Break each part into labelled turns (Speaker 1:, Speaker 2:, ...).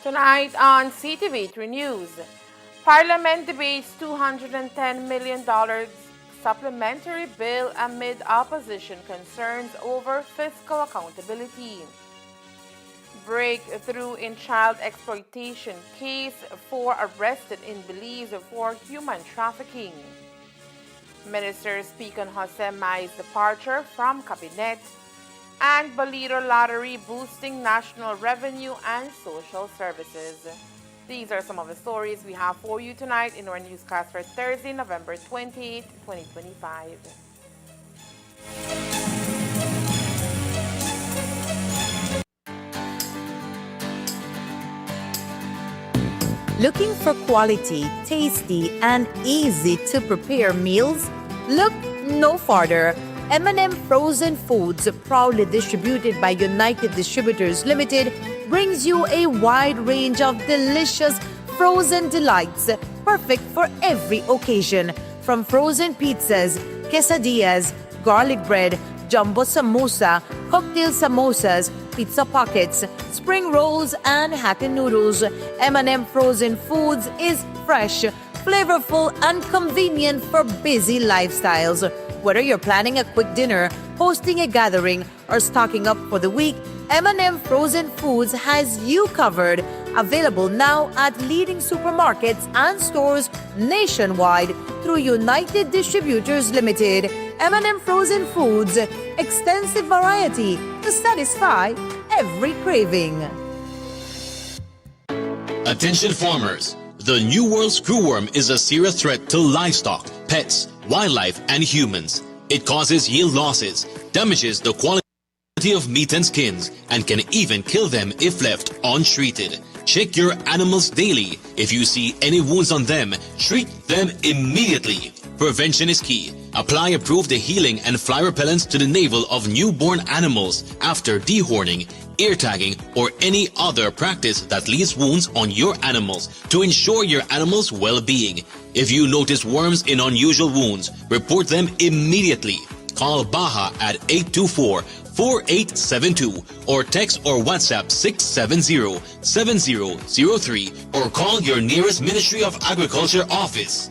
Speaker 1: Tonight on CTV3 News, Parliament debates $210 million supplementary bill amid opposition concerns over fiscal accountability. Breakthrough in child exploitation case, 4 arrested in Belize for human trafficking. Ministers speak on Jose Mai's departure from cabinet. And Bolero Lottery boosting national revenue and social services. These are some of the stories we have for you tonight in our newscast for Thursday, November 28, 2025.
Speaker 2: Looking for quality, tasty, and easy to prepare meals? Look no farther. M&M Frozen Foods, proudly distributed by United Distributors Limited, brings you a wide range of delicious frozen delights, perfect for every occasion. From frozen pizzas, quesadillas, garlic bread, jumbo samosa, cocktail samosas, pizza pockets, spring rolls, and happy noodles, M&M Frozen Foods is fresh, flavorful, and convenient for busy lifestyles. Whether you're planning a quick dinner, hosting a gathering, or stocking up for the week, M&M Frozen Foods has you covered. Available now at leading supermarkets and stores nationwide through United Distributors Limited. M&M Frozen Foods, extensive variety to satisfy every craving.
Speaker 3: Attention farmers! The New World screwworm is a serious threat to livestock, pets, wildlife, and humans. It causes yield losses, damages the quality of meat and skins, and can even kill them if left untreated. Check your animals daily. If you see any wounds on them, treat them immediately. Prevention is key. Apply approved healing and fly repellents to the navel of newborn animals after dehorning, ear tagging, or any other practice that leaves wounds on your animals to ensure your animal's well-being. If you notice worms in unusual wounds, report them immediately. Call Baha at 824-4872 or text or WhatsApp 670-7003 or call your nearest Ministry of Agriculture office.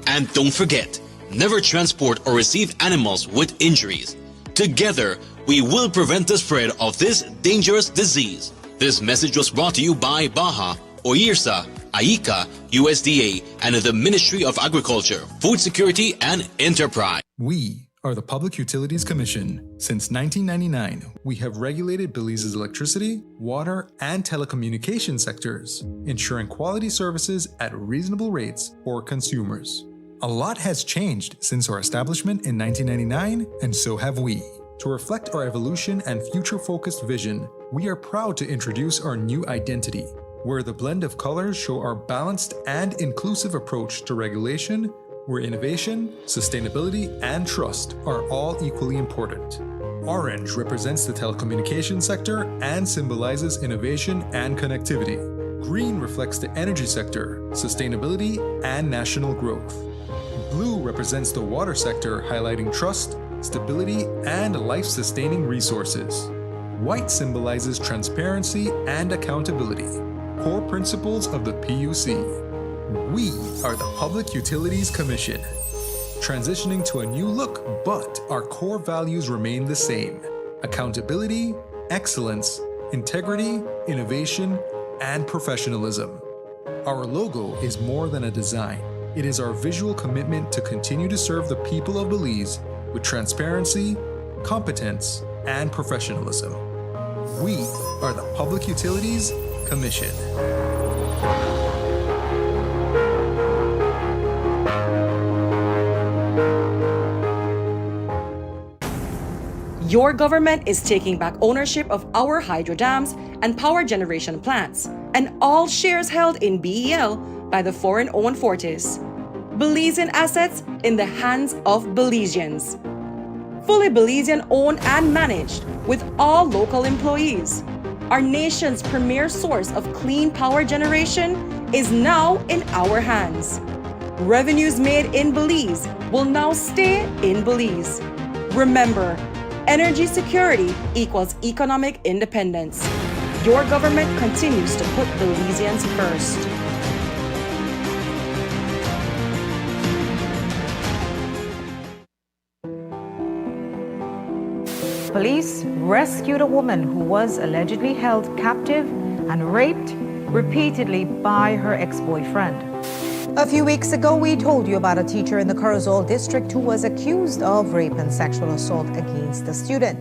Speaker 3: And don't forget, never transport or receive animals with injuries. Together, we will prevent the spread of this dangerous disease. This message was brought to you by Baha, OIRSA, AICA, USDA, and the Ministry of Agriculture, Food Security and Enterprise.
Speaker 4: We are the Public Utilities Commission. Since 1999, we have regulated Belize's electricity, water, and telecommunication sectors, ensuring quality services at reasonable rates for consumers. A lot has changed since our establishment in 1999, and so have we. To reflect our evolution and future-focused vision, we are proud to introduce our new identity, where the blend of colors show our balanced and inclusive approach to regulation, where innovation, sustainability, and trust are all equally important. Orange represents the telecommunications sector and symbolizes innovation and connectivity. Green reflects the energy sector, sustainability, and national growth. Blue represents the water sector, highlighting trust, stability, and life-sustaining resources. White symbolizes transparency and accountability, core principles of the PUC. We are the Public Utilities Commission, transitioning to a new look, but our core values remain the same: accountability, excellence, integrity, innovation, and professionalism. Our logo is more than a design. It is our visual commitment to continue to serve the people of Belize with transparency, competence, and professionalism. We are the Public Utilities Commission.
Speaker 5: Your government is taking back ownership of our hydro dams and power generation plants, and all shares held in BEL by the foreign-owned Fortis. Belizean assets in the hands of Belizeans. Fully Belizean-owned and managed, with all local employees. Our nation's premier source of clean power generation is now in our hands. Revenues made in Belize will now stay in Belize. Remember, energy security equals economic independence. Your government continues to put Belizeans first.
Speaker 2: Police rescued a woman who was allegedly held captive and raped repeatedly by her ex-boyfriend. A few weeks ago, we told you about a teacher in the Corozal district who was accused of rape and sexual assault against a student.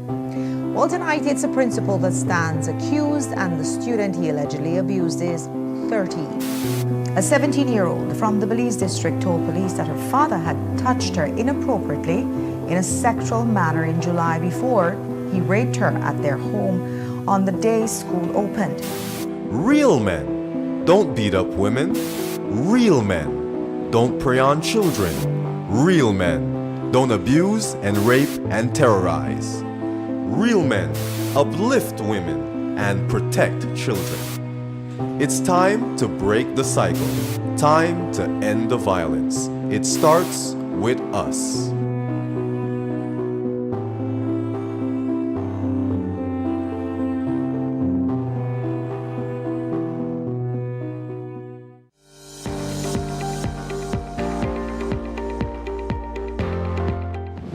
Speaker 2: Well, tonight it's a principal that stands accused, and the student he allegedly abused is 30. A 17-year-old from the Belize district told police that her father had touched her inappropriately in a sexual manner in July before he raped her at their home on the day school opened.
Speaker 6: Real men don't beat up women. Real men don't prey on children. Real men don't abuse and rape and terrorize. Real men uplift women and protect children. It's time to break the cycle. Time to end the violence. It starts with us.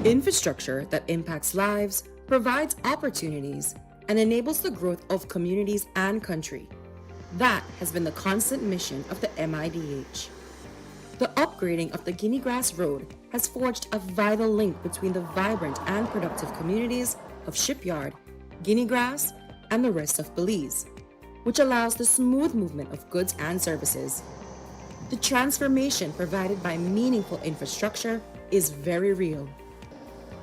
Speaker 5: Infrastructure that impacts lives, provides opportunities, and enables the growth of communities and country. That has been the constant mission of the MIDH. The upgrading of the Guinea Grass Road has forged a vital link between the vibrant and productive communities of Shipyard, Guinea Grass, and the rest of Belize, which allows the smooth movement of goods and services. The transformation provided by meaningful infrastructure is very real.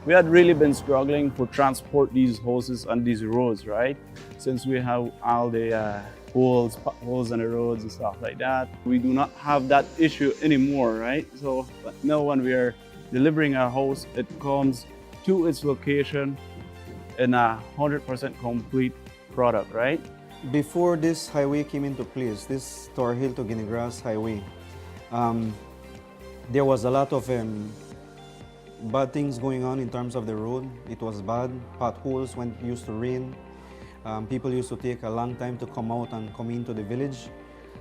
Speaker 7: We had really been struggling to transport these hoses on these roads, right? Since we have all the holes in the roads and stuff like that. We do not have that issue anymore, right? So now when we are delivering our hose, it comes to its location in a 100% complete product, right?
Speaker 8: Before this highway came into place, this Tor Hill to Guinea Grass highway, there was a lot of bad things going on in terms of the road. It was bad. Potholes when it used to rain. People used to take a long time to come out and come into the village.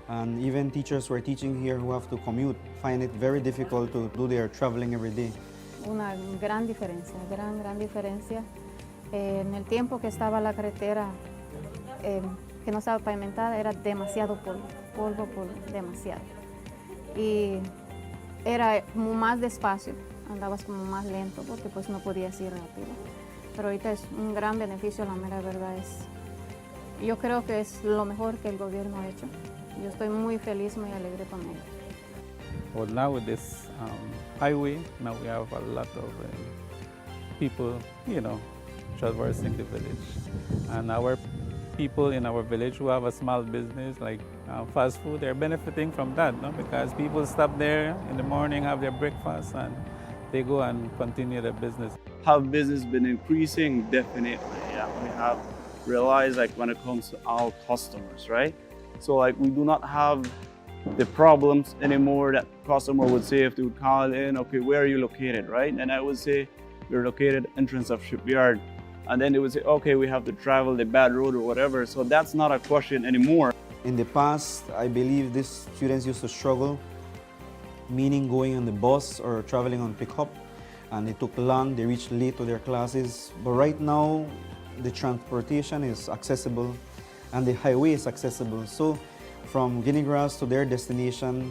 Speaker 8: And even teachers who are teaching here who have to commute find it very difficult to do their traveling every day.
Speaker 9: Una gran diferencia. En el tiempo que estaba la carretera que no estaba pavimentada era demasiado polvo. polvo por demasiado. Y era como más despacio, andabas como más lento porque pues no podías ir rápido. Pero ahorita es un gran beneficio, la mera verdad es, yo creo que es lo mejor que el gobierno ha hecho. Yo estoy muy feliz, muy alegre con ello.
Speaker 10: Well, now with this highway, now we have a lot of people, traversing the village. And our people in our village who have a small business like fast food, they're benefiting from that, no? Because people stop there in the morning, have their breakfast, and they go and continue their business.
Speaker 7: Have business been increasing? Definitely. Yeah, we have realized like when it comes to our customers, right? So like we do not have the problems anymore that customer would say if they would call in, okay, where are you located, right? And I would say, we're located entrance of shipyard. And then they would say, okay, we have to travel the bad road or whatever. So that's not a question anymore.
Speaker 8: In the past, I believe these students used to struggle, meaning going on the bus or traveling on pickup, and it took long, they reached late to their classes. But right now, the transportation is accessible and the highway is accessible. So from Guinea Grass to their destination,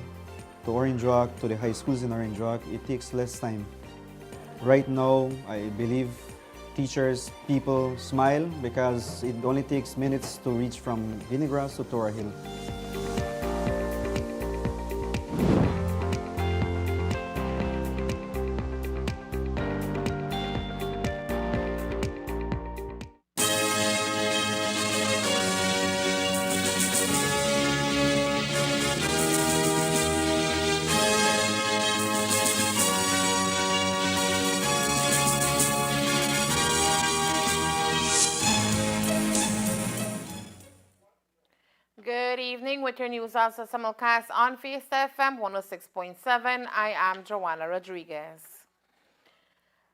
Speaker 8: to Orange Rock, to the high schools in Orange Rock, it takes less time. Right now, I believe teachers, people smile because it only takes minutes to reach from Guinea Grass to Tora Hill.
Speaker 1: Good evening with your news also simulcast on Face FM 106.7. I am Joanna Rodriguez.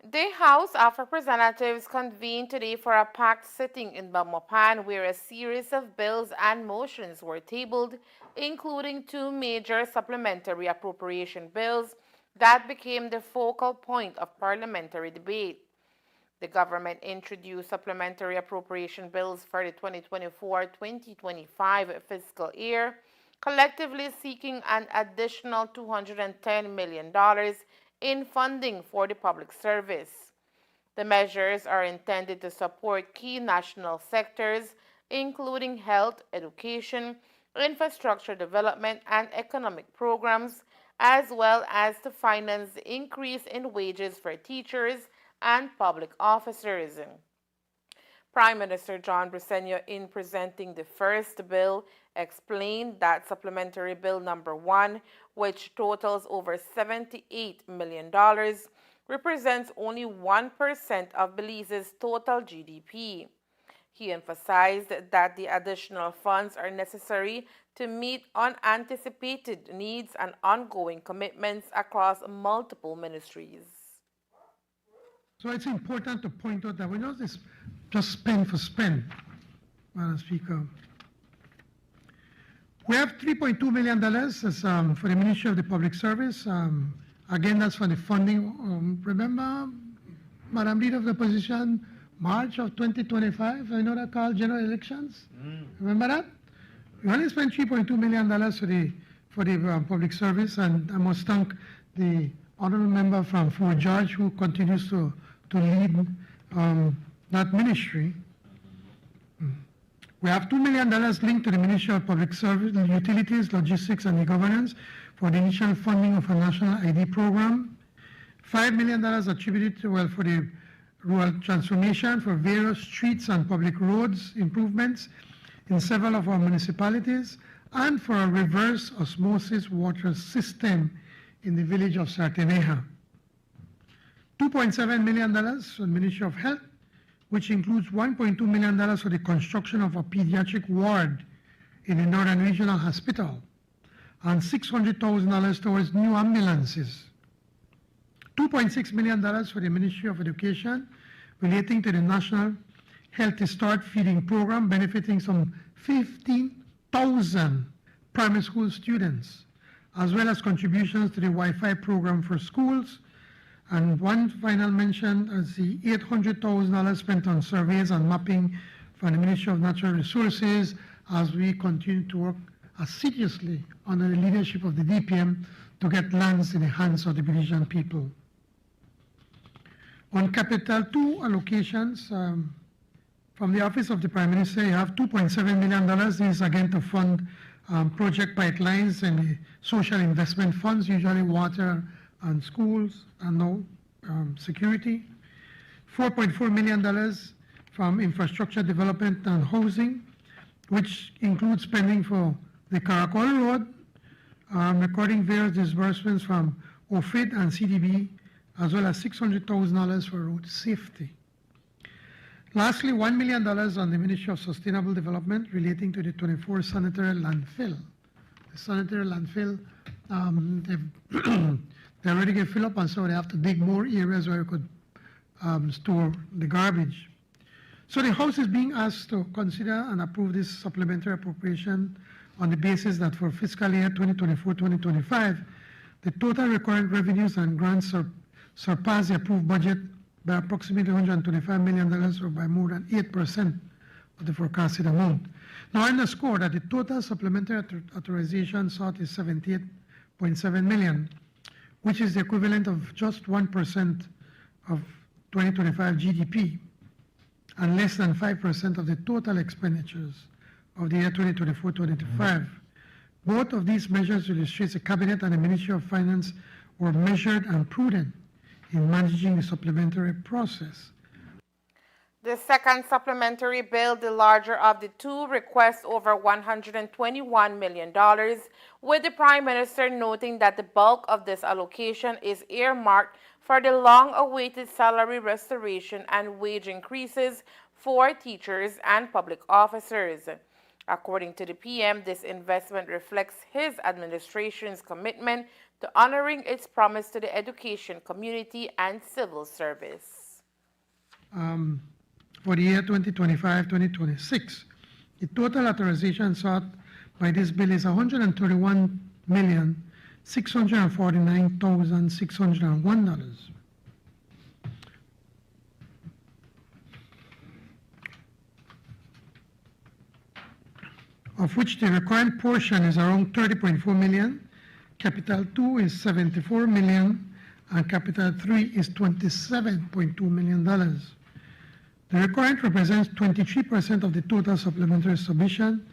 Speaker 1: The House of Representatives convened today for a packed sitting in Belmopan where a series of bills and motions were tabled, including two major supplementary appropriation bills that became the focal point of parliamentary debate. The government introduced supplementary appropriation bills for the 2024-2025 fiscal year, collectively seeking an additional $210 million in funding for the public service. The measures are intended to support key national sectors, including health, education, infrastructure development, and economic programs, as well as to finance the increase in wages for teachers and public officers. Prime Minister John Briceño, in presenting the first bill, explained that Supplementary Bill Number 1, which totals over $78 million, represents only 1% of Belize's total GDP. He emphasized that the additional funds are necessary to meet unanticipated needs and ongoing commitments across multiple ministries.
Speaker 11: So it's important to point out that we're not just spend for spend, Madam Speaker. We have $3.2 million for the Ministry of the Public Service. Again, that's for the funding. Remember, Madam Leader of the Opposition, March of 2025, I know that called general elections. Remember that? We only spent $3.2 million for the public service, and I must thank the honorable member from Fort George who continues to lead that ministry. We have $2 million linked to the Ministry of Public Service, Utilities, Logistics, and E-Governance for the initial funding of a national ID program. $5 million attributed for the rural transformation for various streets and public roads improvements in several of our municipalities, and for a reverse osmosis water system in the village of Sarteneja. $2.7 million for the Ministry of Health, which includes $1.2 million for the construction of a pediatric ward in the Northern Regional Hospital, and $600,000 towards new ambulances. $2.6 million for the Ministry of Education relating to the National Healthy Start Feeding Program, benefiting some 15,000 primary school students, as well as contributions to the Wi-Fi program for schools. And one final mention is the $800,000 spent on surveys and mapping for the Ministry of Natural Resources as we continue to work assiduously under the leadership of the DPM to get lands in the hands of the Belizean people. On Capital 2 allocations, from the Office of the Prime Minister, you have $2.7 million. This is again to fund project pipelines and the social investment funds, usually water and schools and now security. $4.4 million from infrastructure development and housing, which includes spending for the Caracol Road, recording various disbursements from OFID and CDB, as well as $600,000 for road safety. Lastly, $1 million on the Ministry of Sustainable Development relating to the 24 sanitary landfill. The sanitary landfill, they already get filled up, and so they have to dig more areas where you could store the garbage. So the House is being asked to consider and approve this supplementary appropriation on the basis that for fiscal year 2024-2025, the total recurrent revenues and grants surpass the approved budget by approximately $125 million, or by more than 8% of the forecasted amount. Now, I underscore that the total supplementary authorization sought is $78.7 million, which is the equivalent of just 1% of 2025 GDP, and less than 5% of the total expenditures of the year 2024-2025. Both of these measures illustrate the Cabinet and the Ministry of Finance were measured and prudent in managing the supplementary process.
Speaker 1: The second supplementary bill, the larger of the two, requests over $121 million, with the Prime Minister noting that the bulk of this allocation is earmarked for the long-awaited salary restoration and wage increases for teachers and public officers. According to the PM, this investment reflects his administration's commitment to honoring its promise to the education community and civil service.
Speaker 11: For the year 2025-2026, the total authorization sought by this bill is $131,649,601. Of which the required portion is around $30.4 million, Capital 2 is $74 million, and Capital 3 is $27.2 million. The requirement represents 23% of the total supplementary submission,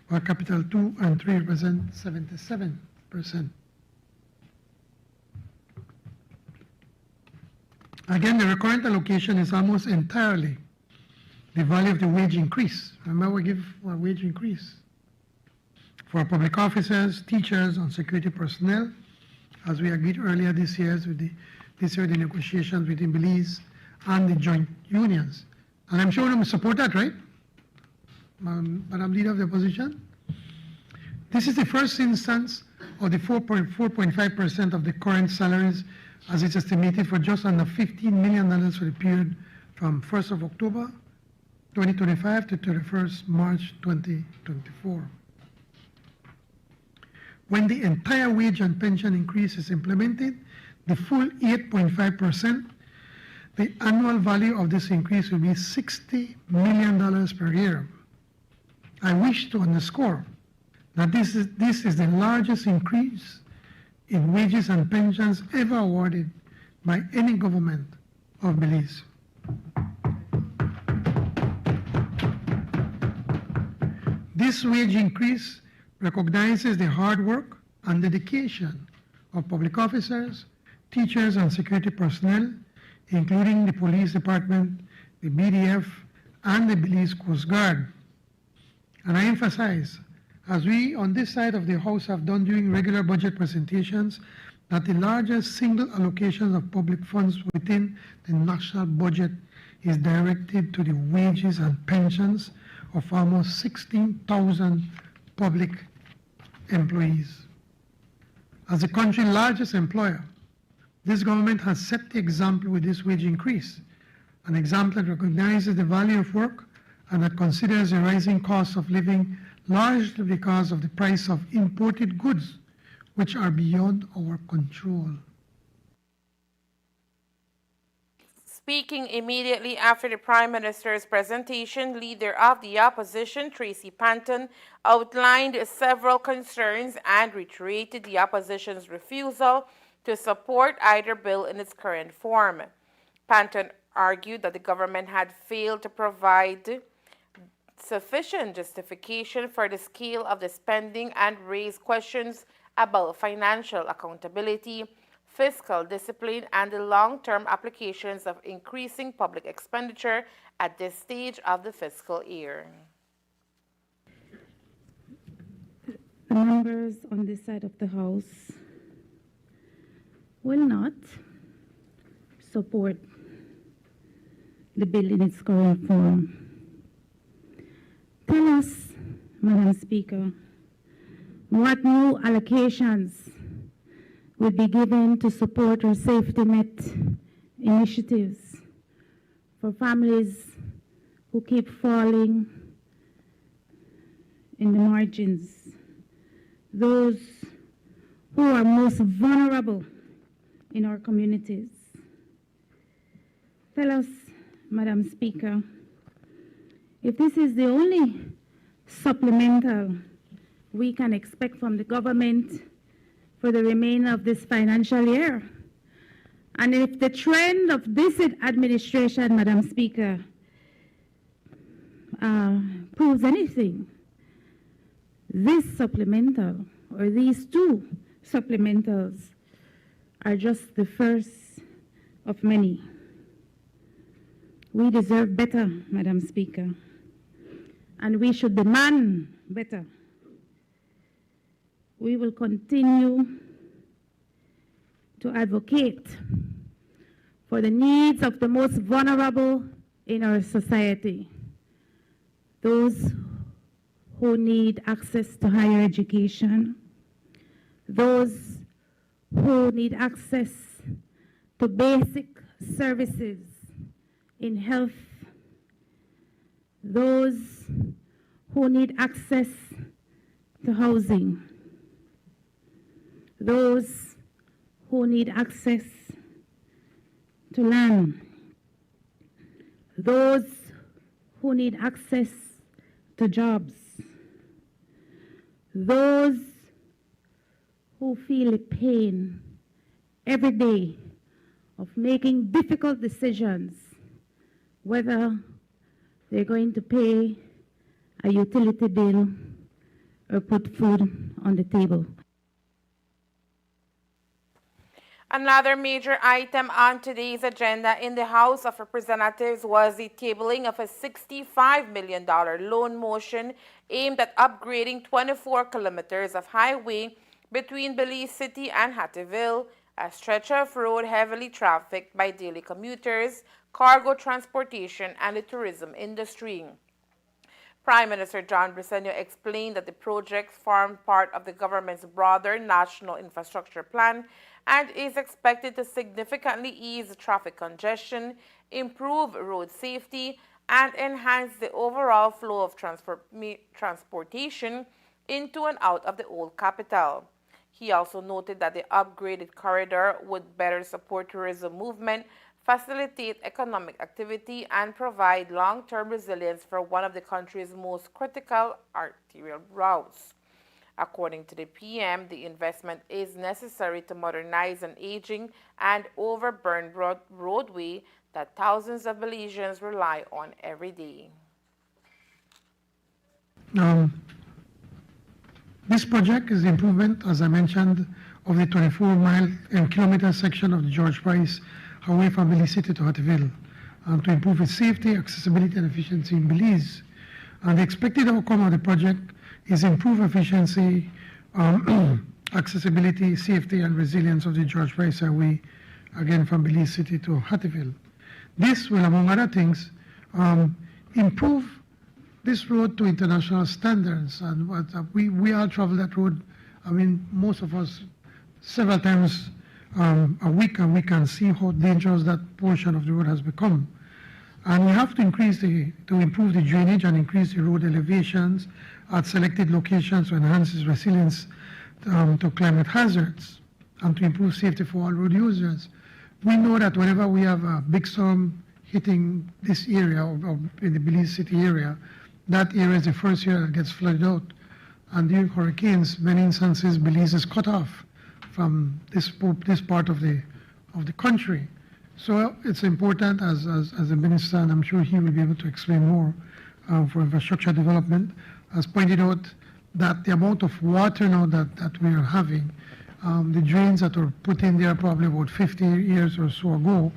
Speaker 11: while Capital 2 and 3 represent 77%. Again, the recurrent allocation is almost entirely the value of the wage increase. Remember, we give a wage increase for public officers, teachers, and security personnel, as we agreed earlier this year with the negotiations between Belize and the joint unions. And I'm sure you support that, right? Madam Leader of the Opposition? This is the first instance of the 4.5% of the current salaries, as it's estimated for just under $15 million for the period from 1st of October 2025 to 31st March 2024. When the entire wage and pension increase is implemented, the full 8.5%, the annual value of this increase will be $60 million per year. I wish to underscore that this is the largest increase in wages and pensions ever awarded by any government of Belize. This wage increase recognizes the hard work and dedication of public officers, teachers, and security personnel, including the police department, the BDF, and the Belize Coast Guard. And I emphasize, as we on this side of the House have done during regular budget presentations, that the largest single allocation of public funds within the national budget is directed to the wages and pensions of almost 16,000 public employees. As the country's largest employer, this government has set the example with this wage increase, an example that recognizes the value of work and that considers the rising cost of living largely because of the price of imported goods, which are beyond our control.
Speaker 1: Speaking immediately after the Prime Minister's presentation, Leader of the Opposition, Tracy Panton, outlined several concerns and reiterated the Opposition's refusal to support either bill in its current form. Panton argued that the government had failed to provide sufficient justification for the scale of the spending and raised questions about financial accountability, fiscal discipline, and the long-term applications of increasing public expenditure at this stage of the fiscal year.
Speaker 12: The members on this side of the House will not support the bill in its current form. Tell us, Madam Speaker, what new allocations will be given to support our safety net initiatives for families who keep falling in the margins, those who are most vulnerable in our communities. Tell us, Madam Speaker, if this is the only supplemental we can expect from the government for the remainder of this financial year, and if the trend of this administration, Madam Speaker, proves anything, this supplemental, or these two supplementals, are just the first of many. We deserve better, Madam Speaker, and we should demand better. We will continue to advocate for the needs of the most vulnerable in our society, those who need access to higher education, those who need access to basic services in health, those who need access to housing, those who need access to land, those who need access to jobs, those who feel the pain every day of making difficult decisions, whether they're going to pay a utility bill or put food on the table.
Speaker 1: Another major item on today's agenda in the House of Representatives was the tabling of a $65 million loan motion aimed at upgrading 24 kilometers of highway between Belize City and Hattieville, a stretch of road heavily trafficked by daily commuters, cargo transportation, and the tourism industry. Prime Minister John Briceño explained that the projects form part of the government's broader national infrastructure plan and is expected to significantly ease traffic congestion, improve road safety, and enhance the overall flow of transportation into and out of the old capital. He also noted that the upgraded corridor would better support tourism movement, facilitate economic activity, and provide long-term resilience for one of the country's most critical arterial routes. According to the PM, the investment is necessary to modernize an aging and overburned roadway that thousands of Belizeans rely on every day.
Speaker 11: This project is the improvement, as I mentioned, of the 24-mile and kilometer section of the George Price Highway from Belize City to Hattieville, to improve its safety, accessibility, and efficiency in Belize. The expected outcome of the project is improved efficiency, accessibility, safety, and resilience of the George Price Highway, again from Belize City to Hattieville. This will, among other things, improve this road to international standards. And we all travel that road, I mean, most of us several times a week, and we can see how dangerous that portion of the road has become. And we have to improve the drainage and increase the road elevations at selected locations to enhance its resilience to climate hazards and to improve safety for all road users. We know that whenever we have a big storm hitting this area, or in the Belize City area, that area is the first area that gets flooded out. And during hurricanes, many instances, Belize is cut off from this part of the country. So it's important as a minister, and I'm sure he will be able to explain more for infrastructure development, has pointed out that the amount of water now that we are having, the drains that were put in there probably about 50 years or so ago,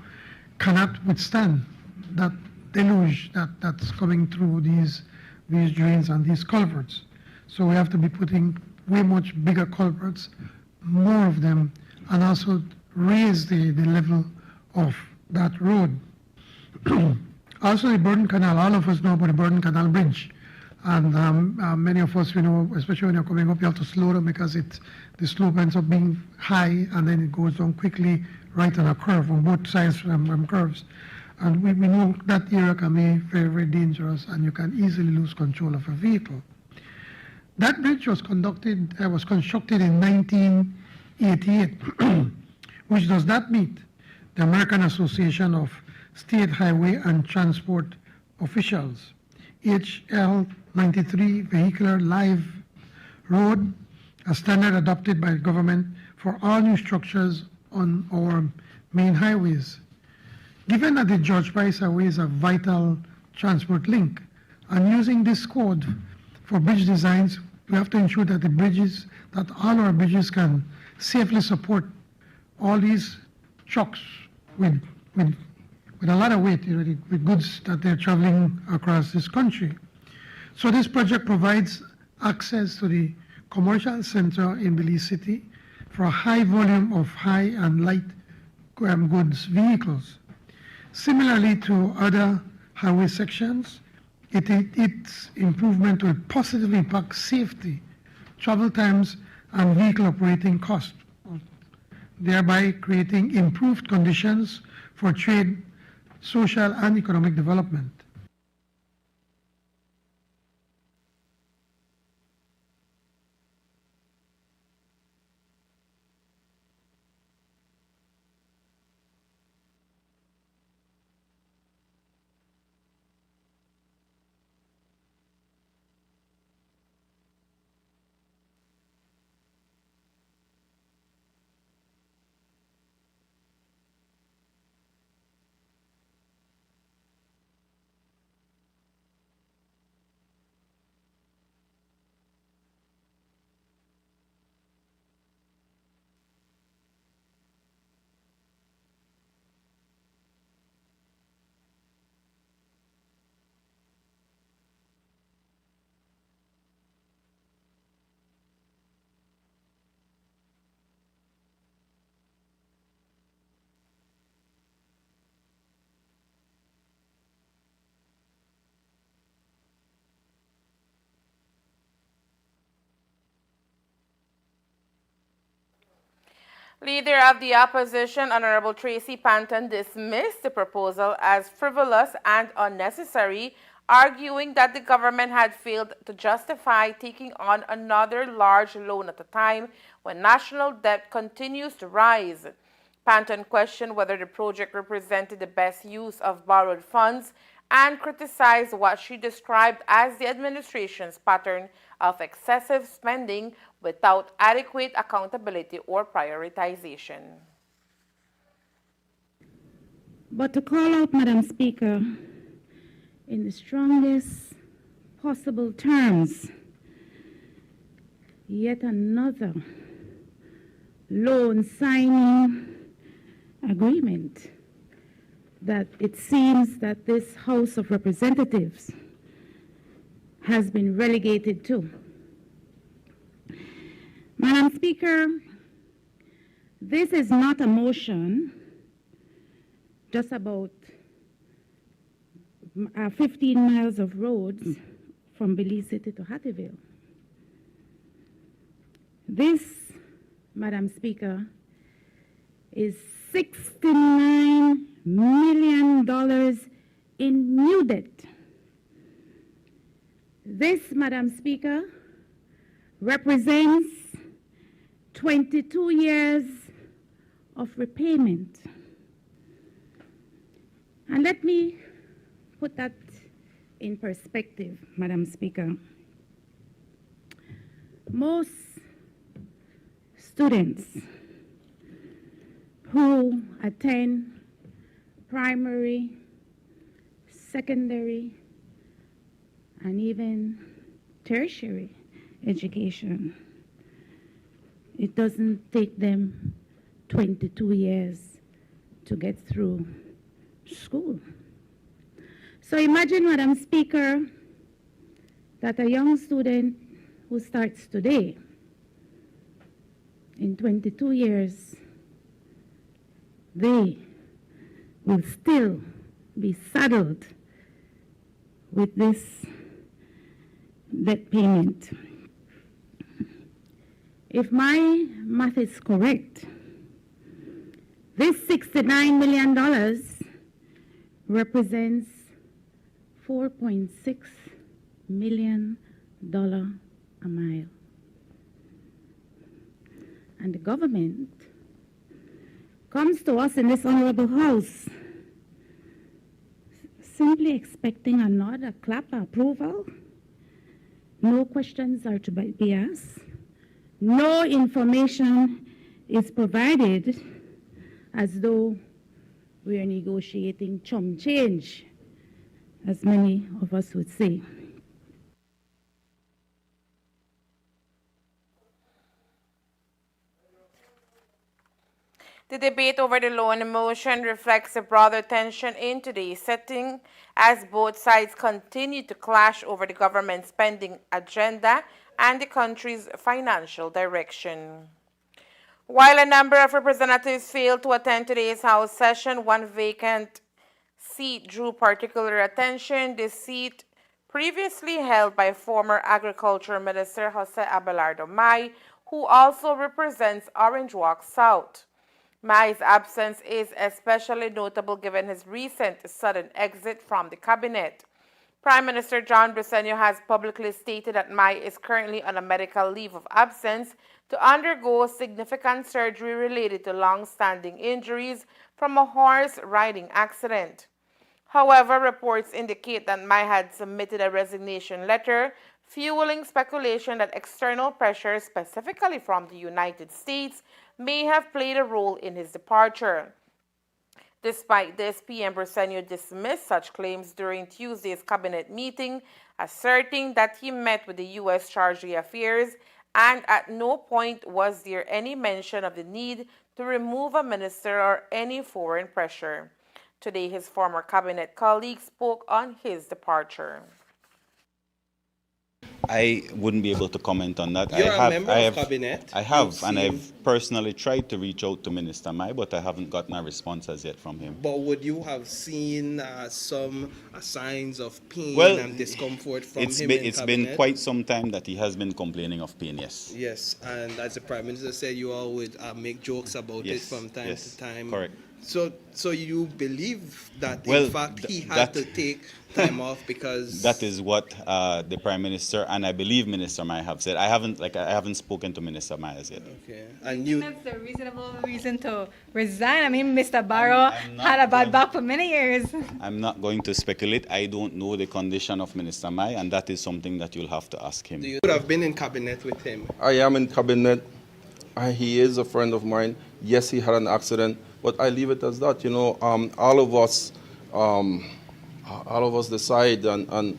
Speaker 11: cannot withstand that deluge that's coming through these drains and these culverts. So we have to be putting way much bigger culverts, more of them, and also raise the level of that road. Also the Burden Canal, all of us know about the Burden Canal Bridge. And many of us, especially when you're coming up, you have to slow down because the slope ends up being high and then it goes down quickly right on a curve, on both sides from curves. And we know that area can be very, very dangerous and you can easily lose control of a vehicle. That bridge was constructed in 1988, which does not meet the American Association of State Highway and Transport Officials, HL 93 Vehicular Live Road, a standard adopted by the government for all new structures on our main highways. Given that the George Price Highway is a vital transport link, and using this code for bridge designs, we have to ensure that all our bridges can safely support all these trucks with a lot of weight, with goods that they're traveling across this country. So this project provides access to the commercial center in Belize City for a high volume of high and light goods vehicles. Similarly to other highway sections, its improvement will positively impact safety, travel times, and vehicle operating costs, thereby creating improved conditions for trade, social, and economic development.
Speaker 1: Leader of the opposition, Honorable Tracy Panton, dismissed the proposal as frivolous and unnecessary, arguing that the government had failed to justify taking on another large loan at a time when national debt continues to rise. Panton questioned whether the project represented the best use of borrowed funds and criticized what she described as the administration's pattern of excessive spending without adequate accountability or prioritization.
Speaker 12: But to call out, Madam Speaker, in the strongest possible terms, yet another loan signing agreement that it seems that this House of Representatives has been relegated to. Madam Speaker, this is not a motion just about 15 miles of roads from Belize City to Hattieville. This, Madam Speaker, is $69 million in new debt. This, Madam Speaker, represents 22 years of repayment. And let me put that in perspective, Madam Speaker. Most students who attend primary, secondary, and even tertiary education, it doesn't take them 22 years to get through school. So imagine, Madam Speaker, that a young student who starts today, in 22 years, they will still be saddled with this debt payment. If my math is correct, this $69 million represents $4.6 million a mile. And the government comes to us in this honorable house simply expecting a nod, a clap, approval. No questions are to be asked. No information is provided, as though we are negotiating chum change, as many of us would say.
Speaker 1: The debate over the loan motion reflects a broader tension in today's setting as both sides continue to clash over the government's spending agenda and the country's financial direction. While a number of representatives failed to attend today's House session, one vacant seat drew particular attention. The seat previously held by former Agriculture Minister Jose Abelardo May, who also represents Orange Walk South. May's absence is especially notable given his recent sudden exit from the cabinet. Prime Minister John Briceño has publicly stated that May is currently on a medical leave of absence to undergo significant surgery related to long-standing injuries from a horse riding accident. However, reports indicate that May had submitted a resignation letter, fueling speculation that external pressure, specifically from the United States, may have played a role in his departure. Despite this, PM Briceño dismissed such claims during Tuesday's cabinet meeting, asserting that he met with the U.S. Treasury Affairs and at no point was there any mention of the need to remove a minister or any foreign pressure. Today, his former cabinet colleague spoke on his departure.
Speaker 13: I wouldn't be able to comment on that.
Speaker 14: You're a member of cabinet.
Speaker 13: I have, and I've personally tried to reach out to Minister Mai, but I haven't gotten a response as yet from him.
Speaker 14: But would you have seen some signs of pain and discomfort from him in cabinet?
Speaker 13: It's been quite some time that he has been complaining of pain, yes.
Speaker 14: Yes, and as the Prime Minister said, you all would make jokes about it from time to time.
Speaker 13: Correct.
Speaker 14: So you believe that in fact he had to take time off because
Speaker 13: that is what the Prime Minister and I believe Minister Mai have said. I haven't spoken to Minister Mai as yet.
Speaker 14: Okay.
Speaker 15: And that's a reasonable reason to resign. I mean, Mr. Barrow had a bad back for many years.
Speaker 13: I'm not going to speculate. I don't know the condition of Minister Mai, and that is something that you'll have to ask him.
Speaker 14: You would have been in cabinet with him.
Speaker 16: I am in cabinet. He is a friend of mine. Yes, he had an accident, but I leave it as that. You know, all of us decide and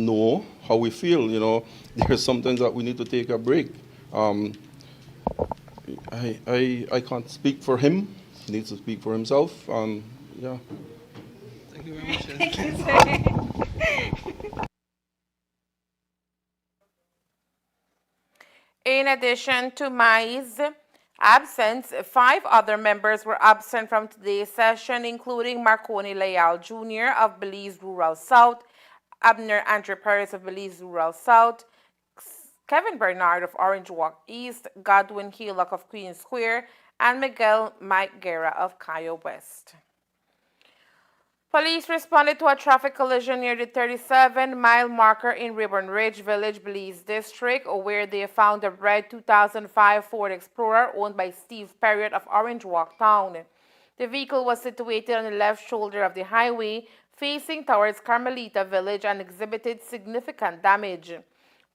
Speaker 16: know how we feel. You know, there's sometimes that we need to take a break. I can't speak for him. He needs to speak for himself. Yeah.
Speaker 14: Thank you very much.
Speaker 15: Thank you, sir.
Speaker 1: In addition to Mai's absence, 5 other members were absent from today's session, including Marconi Leal Jr. of Belize Rural South, Abner Andre Perez of Belize Rural South, Kevin Bernard of Orange Walk East, Godwin Hillock of Queen Square, and Miguel Mike Guerra of Cayo West. Police responded to a traffic collision near the 37-mile marker in Ribbon Ridge Village, Belize District, where they found a red 2005 Ford Explorer owned by Steve Perriott of Orange Walk Town. The vehicle was situated on the left shoulder of the highway, facing towards Carmelita Village, and exhibited significant damage.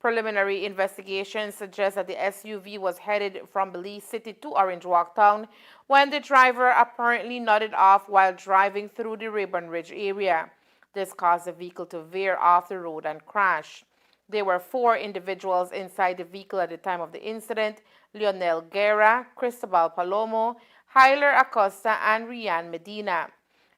Speaker 1: Preliminary investigations suggest that the SUV was headed from Belize City to Orange Walk Town when the driver apparently nodded off while driving through the Rayburn Ridge area. This caused the vehicle to veer off the road and crash. There were 4 individuals inside the vehicle at the time of the incident: Leonel Guerra, Cristobal Palomo, Hyler Acosta, and Rian Medina.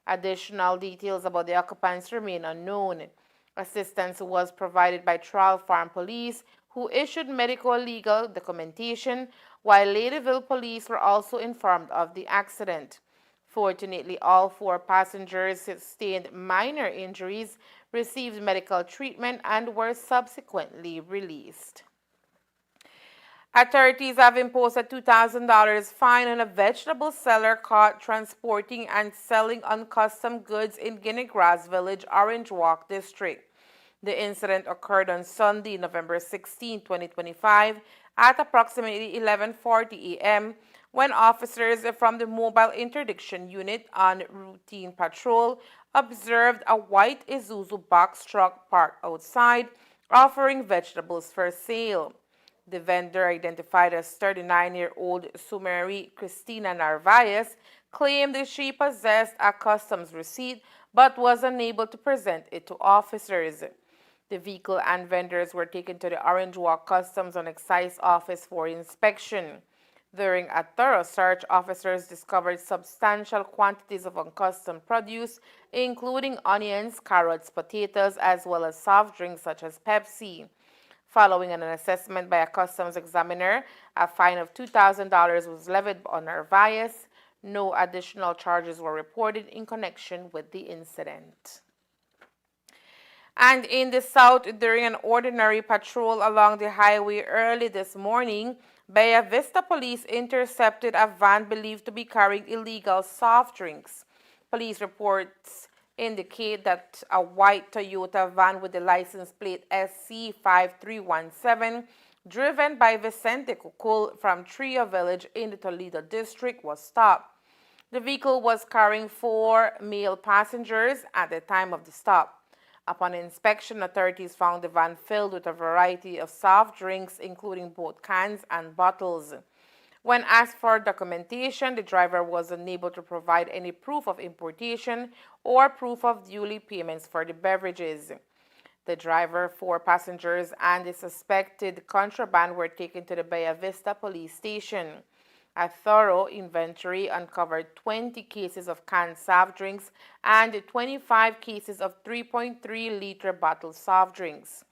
Speaker 1: Additional details about the occupants remain unknown. Assistance was provided by Trial Farm Police, who issued medical legal documentation, while Ladyville Police were also informed of the accident. Fortunately, all 4 passengers sustained minor injuries, received medical treatment, and were subsequently released. Authorities have imposed a $2,000 fine on a vegetable seller caught transporting and selling uncustomed goods in Guinea Grass Village, Orange Walk District. The incident occurred on Sunday, November 16, 2025, at approximately 11:40 a.m. when officers from the Mobile Interdiction Unit on routine patrol observed a white Isuzu box truck parked outside, offering vegetables for sale. The vendor, identified as 39-year-old Sumeri Christina Narvaez, claimed that she possessed a customs receipt but was unable to present it to officers. The vehicle and vendors were taken to the Orange Walk Customs and Excise Office for inspection. During a thorough search, officers discovered substantial quantities of uncustomed produce, including onions, carrots, potatoes, as well as soft drinks such as Pepsi. Following an assessment by a customs examiner, a fine of $2,000 was levied on Narvaez. No additional charges were reported in connection with the incident. And in the south, during an ordinary patrol along the highway early this morning, Bella Vista police intercepted a van believed to be carrying illegal soft drinks. Police reports indicate that a white Toyota van with the license plate SC5317, driven by Vicente Cucul from Trio Village in the Toledo district, was stopped. The vehicle was carrying 4 male passengers at the time of the stop. Upon inspection, authorities found the van filled with a variety of soft drinks, including both cans and bottles. When asked for documentation, the driver was unable to provide any proof of importation or proof of duly payments for the beverages. The driver, 4 passengers, and the suspected contraband were taken to the Bella Vista police station. A thorough inventory uncovered 20 cases of canned soft drinks and 25 cases of 3.3-liter bottled soft drinks.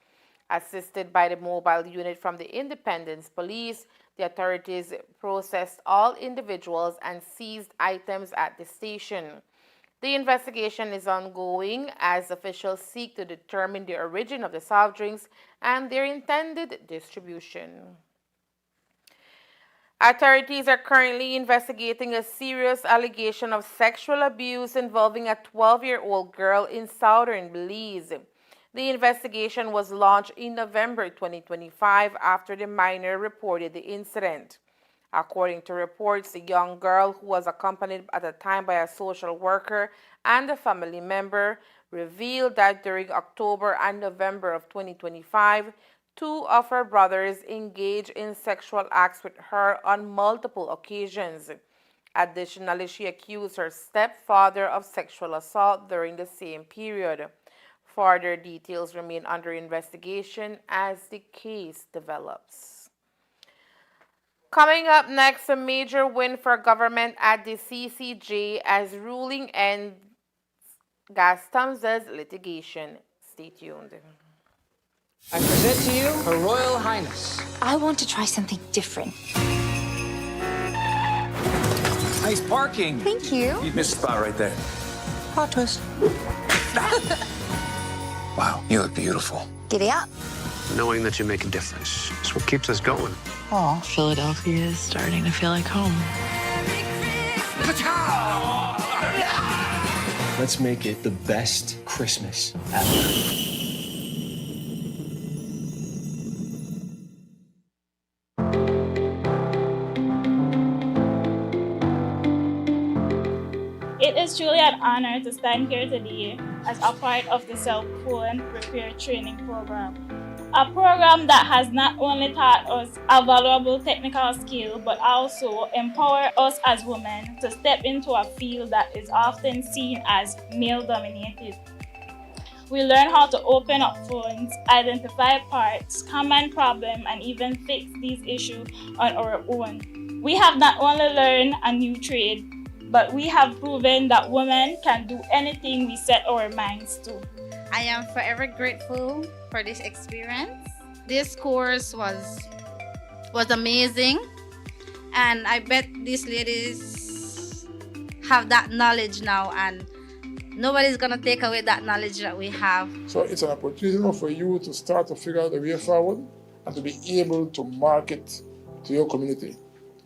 Speaker 1: Assisted by the mobile unit from the Independence Police, the authorities processed all individuals and seized items at the station. The investigation is ongoing as officials seek to determine the origin of the soft drinks and their intended distribution. Authorities are currently investigating a serious allegation of sexual abuse involving a 12-year-old girl in southern Belize. The investigation was launched in November 2025 after the minor reported the incident. According to reports, the young girl, who was accompanied at the time by a social worker and a family member, revealed that during October and November of 2025, 2 of her brothers engaged in sexual acts with her on multiple occasions. Additionally, she accused her stepfather of sexual assault during the same period. Further details remain under investigation as the case develops. Coming up next, a major win for government at the CCJ as ruling ends Gaston's litigation. Stay tuned.
Speaker 17: I present to you Her Royal Highness.
Speaker 18: I want to try something different.
Speaker 17: Nice parking.
Speaker 18: Thank you.
Speaker 17: You missed a spot right there.
Speaker 18: Plot twist.
Speaker 17: Wow, you look beautiful.
Speaker 18: Giddy up.
Speaker 17: Knowing that you make a difference is what keeps us going.
Speaker 19: Oh, Philadelphia is starting to feel like home.
Speaker 17: Let's make it the best Christmas ever.
Speaker 20: It is truly an honor to stand here today as a part of the Self-Coolant Repair Training Program. A program that has not only taught us a valuable technical skill, but also empowered us as women to step into a field that is often seen as male-dominated. We learn how to open up phones, identify parts, common problems, and even fix these issues on our own. We have not only learned a new trade, but we have proven that women can do anything we set our minds to.
Speaker 21: I am forever grateful for this experience. This course was amazing, and I bet these ladies have that knowledge now, and nobody's gonna take away that knowledge that we have.
Speaker 22: So it's an opportunity for you to start to figure out the way forward and to be able to market to your community.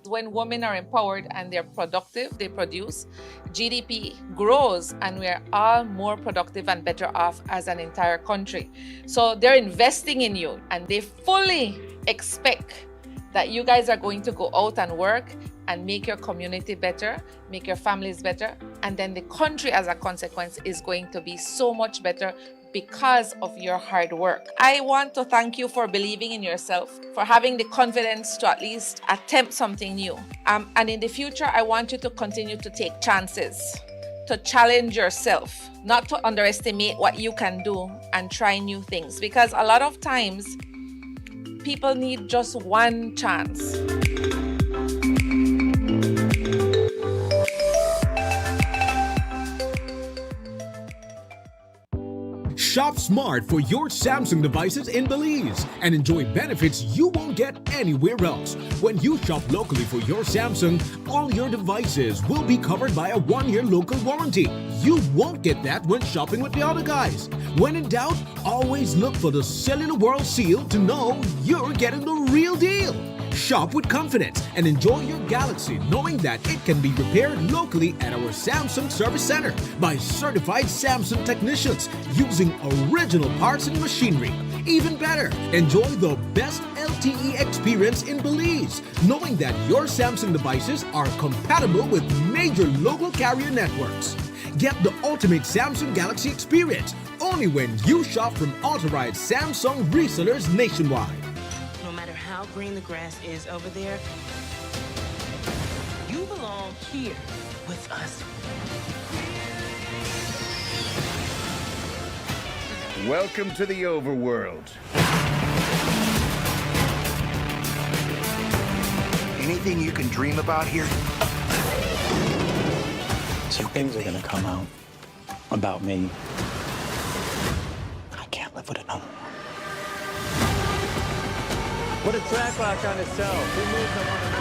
Speaker 1: When women are empowered and they're productive, they produce, GDP grows, and we're all more productive and better off as an entire country. So they're investing in you, and they fully expect that you guys are going to go out and work and make your community better, make your families better, and then the country as a consequence is going to be so much better because of your hard work. I want to thank you for believing in yourself, for having the confidence to at least attempt something new. And in the future, I want you to continue to take chances, to challenge yourself, not to underestimate what you can do and try new things, because a lot of times people need just one chance.
Speaker 23: Shop smart for your Samsung devices in Belize and enjoy benefits you won't get anywhere else. When you shop locally for your Samsung, all your devices will be covered by a 1-year local warranty. You won't get that when shopping with the other guys. When in doubt, always look for the Cellular World seal to know you're getting the real deal. Shop with confidence and enjoy your Galaxy knowing that it can be repaired locally at our Samsung Service Center by certified Samsung technicians using original parts and machinery. Even better, enjoy the best LTE experience in Belize, knowing that your Samsung devices are compatible with major local carrier networks. Get the ultimate Samsung Galaxy experience only when you shop from authorized Samsung resellers nationwide.
Speaker 24: How green the grass is over there, you belong here with us.
Speaker 25: Welcome to the overworld.
Speaker 26: Anything you can dream about here?
Speaker 27: Some things are gonna come out about me. I can't live with it no more.
Speaker 28: Put a track lock on itself. Who moves, I want to know.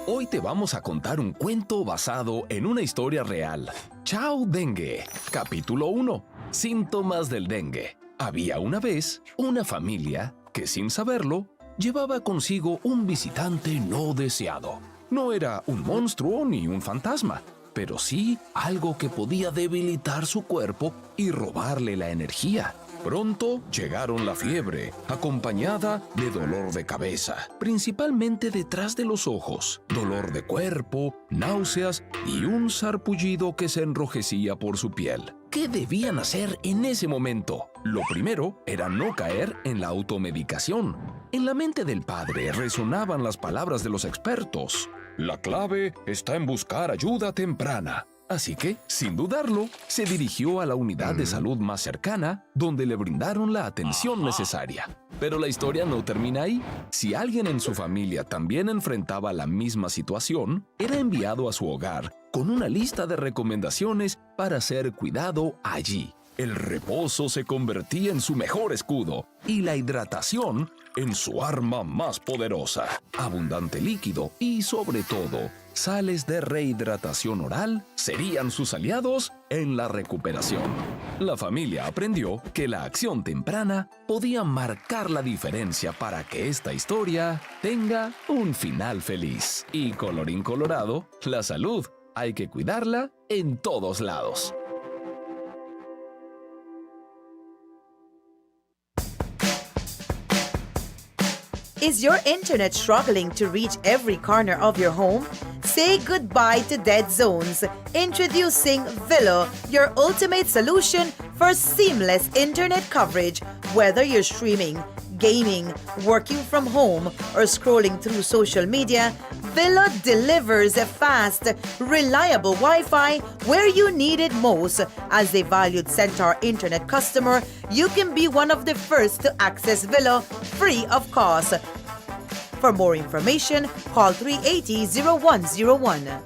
Speaker 29: Hoy te vamos a contar un cuento basado en una historia real. Chao Dengue. Capítulo 1. Síntomas del dengue. Había una vez una familia que, sin saberlo, llevaba consigo un visitante no deseado. No era un monstruo ni un fantasma, pero sí algo que podía debilitar su cuerpo y robarle la energía. Pronto llegaron la fiebre, acompañada de dolor de cabeza, principalmente detrás de los ojos, dolor de cuerpo, náuseas y un sarpullido que se enrojecía por su piel. ¿Qué debían hacer en ese momento? Lo primero era no caer en la automedicación. En la mente del padre resonaban las palabras de los expertos. La clave está en buscar ayuda temprana. Así que, sin dudarlo, se dirigió a la unidad de salud más cercana, donde le brindaron la atención necesaria. Pero la historia no termina ahí. Si alguien en su familia también enfrentaba la misma situación, era enviado a su hogar con una lista de recomendaciones para ser cuidado allí. El reposo se convertía en su mejor escudo y la hidratación en su arma más poderosa. Abundante líquido y, sobre todo, sales de rehidratación oral serían sus aliados en la recuperación. La familia aprendió que la acción temprana podía marcar la diferencia para que esta historia tenga un final feliz. Y colorín colorado, la salud hay que cuidarla en todos lados.
Speaker 2: Is your internet struggling to reach every corner of your home? Say goodbye to dead zones. Introducing Villo, your ultimate solution for seamless internet coverage. Whether you're streaming, gaming, working from home, or scrolling through social media, Villo delivers a fast, reliable Wi-Fi where you need it most. As a valued Centaur internet customer, you can be one of the first to access Villo free of cost. For more information, call 380-0101.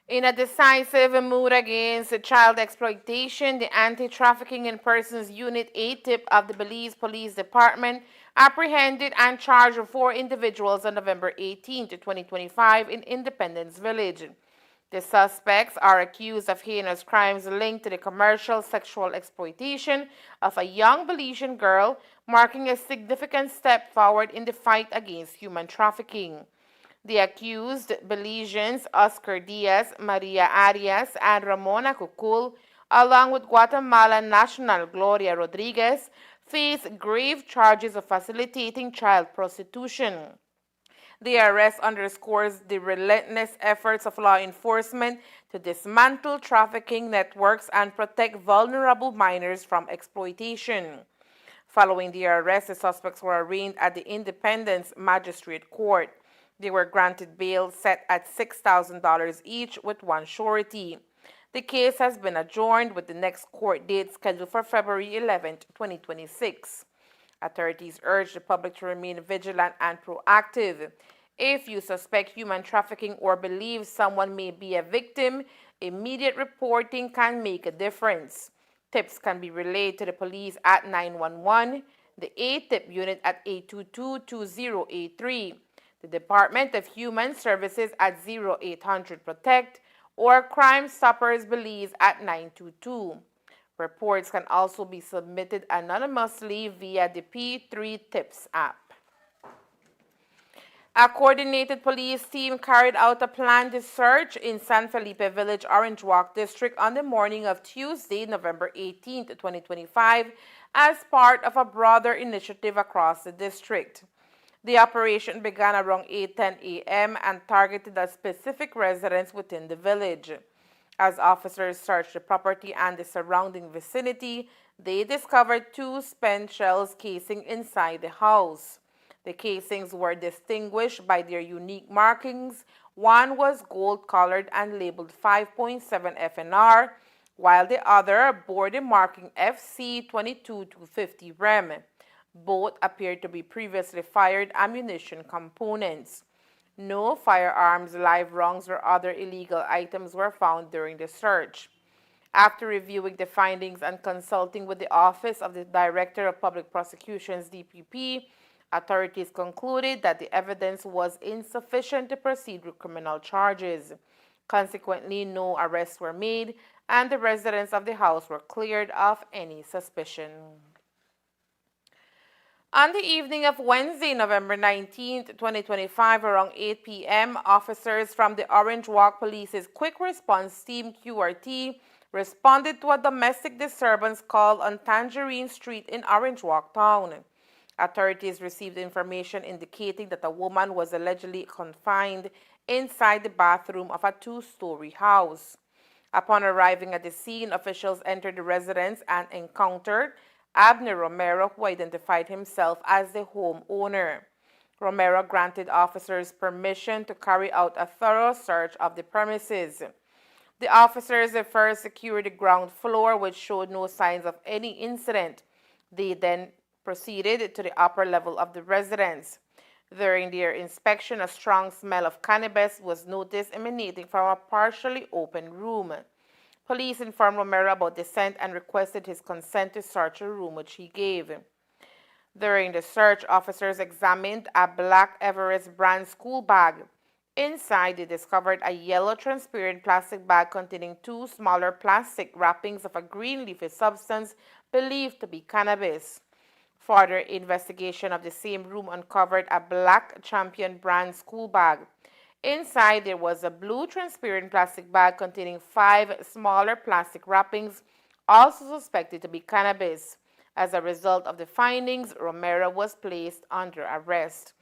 Speaker 1: In a decisive move against child exploitation, the Anti-Trafficking in Persons Unit ATIP of the Belize Police Department apprehended and charged 4 individuals on November 18, 2025 in Independence Village. The suspects are accused of heinous crimes linked to the commercial sexual exploitation of a young Belizean girl, marking a significant step forward in the fight against human trafficking. The accused Belizeans Oscar Diaz, Maria Arias, and Ramona Cucul, along with Guatemala national Gloria Rodriguez, face grave charges of facilitating child prostitution. The arrest underscores the relentless efforts of law enforcement to dismantle trafficking networks and protect vulnerable minors from exploitation. Following the arrest, the suspects were arraigned at the Independence Magistrate Court. They were granted bail set at $6,000 each with one surety. The case has been adjourned with the next court date scheduled for February 11, 2026. Authorities urge the public to remain vigilant and proactive. If you suspect human trafficking or believe someone may be a victim, immediate reporting can make a difference. Tips can be relayed to the police at 911, the ATIP unit at 822-2083, the Department of Human Services at 0800 Protect, or Crime Stoppers Belize at 922. Reports can also be submitted anonymously via the P3 Tips app. A coordinated police team carried out a planned search in San Felipe Village, Orange Walk District on the morning of Tuesday, November 18, 2025, as part of a broader initiative across the district. The operation began around 8:10 a.m. and targeted a specific residence within the village. As officers searched the property and the surrounding vicinity, they discovered 2 spent shells casing inside the house. The casings were distinguished by their unique markings. One was gold-colored and labeled 5.7 FNR, while the other bore the marking FC22-250 REM. Both appeared to be previously fired ammunition components. No firearms, live rounds, or other illegal items were found during the search. After reviewing the findings and consulting with the Office of the Director of Public Prosecutions, DPP, authorities concluded that the evidence was insufficient to proceed with criminal charges. Consequently, no arrests were made, and the residents of the house were cleared of any suspicion. On the evening of Wednesday, November 19, 2025, around 8 p.m., officers from the Orange Walk Police's Quick Response Team, QRT, responded to a domestic disturbance call on Tangerine Street in Orange Walk Town. Authorities received information indicating that a woman was allegedly confined inside the bathroom of a 2-story house. Upon arriving at the scene, officials entered the residence and encountered Abner Romero, who identified himself as the homeowner. Romero granted officers permission to carry out a thorough search of the premises. The officers first secured the ground floor, which showed no signs of any incident. They then proceeded to the upper level of the residence. During their inspection, a strong smell of cannabis was noticed emanating from a partially open room. Police informed Romero about the scent and requested his consent to search the room, which he gave. During the search, officers examined a black Everest brand school bag. Inside, they discovered a yellow transparent plastic bag containing two smaller plastic wrappings of a green leafy substance believed to be cannabis. Further investigation of the same room uncovered a black Champion brand school bag. Inside, there was a blue transparent plastic bag containing 5 smaller plastic wrappings, also suspected to be cannabis. As a result of the findings, Romero was placed under arrest.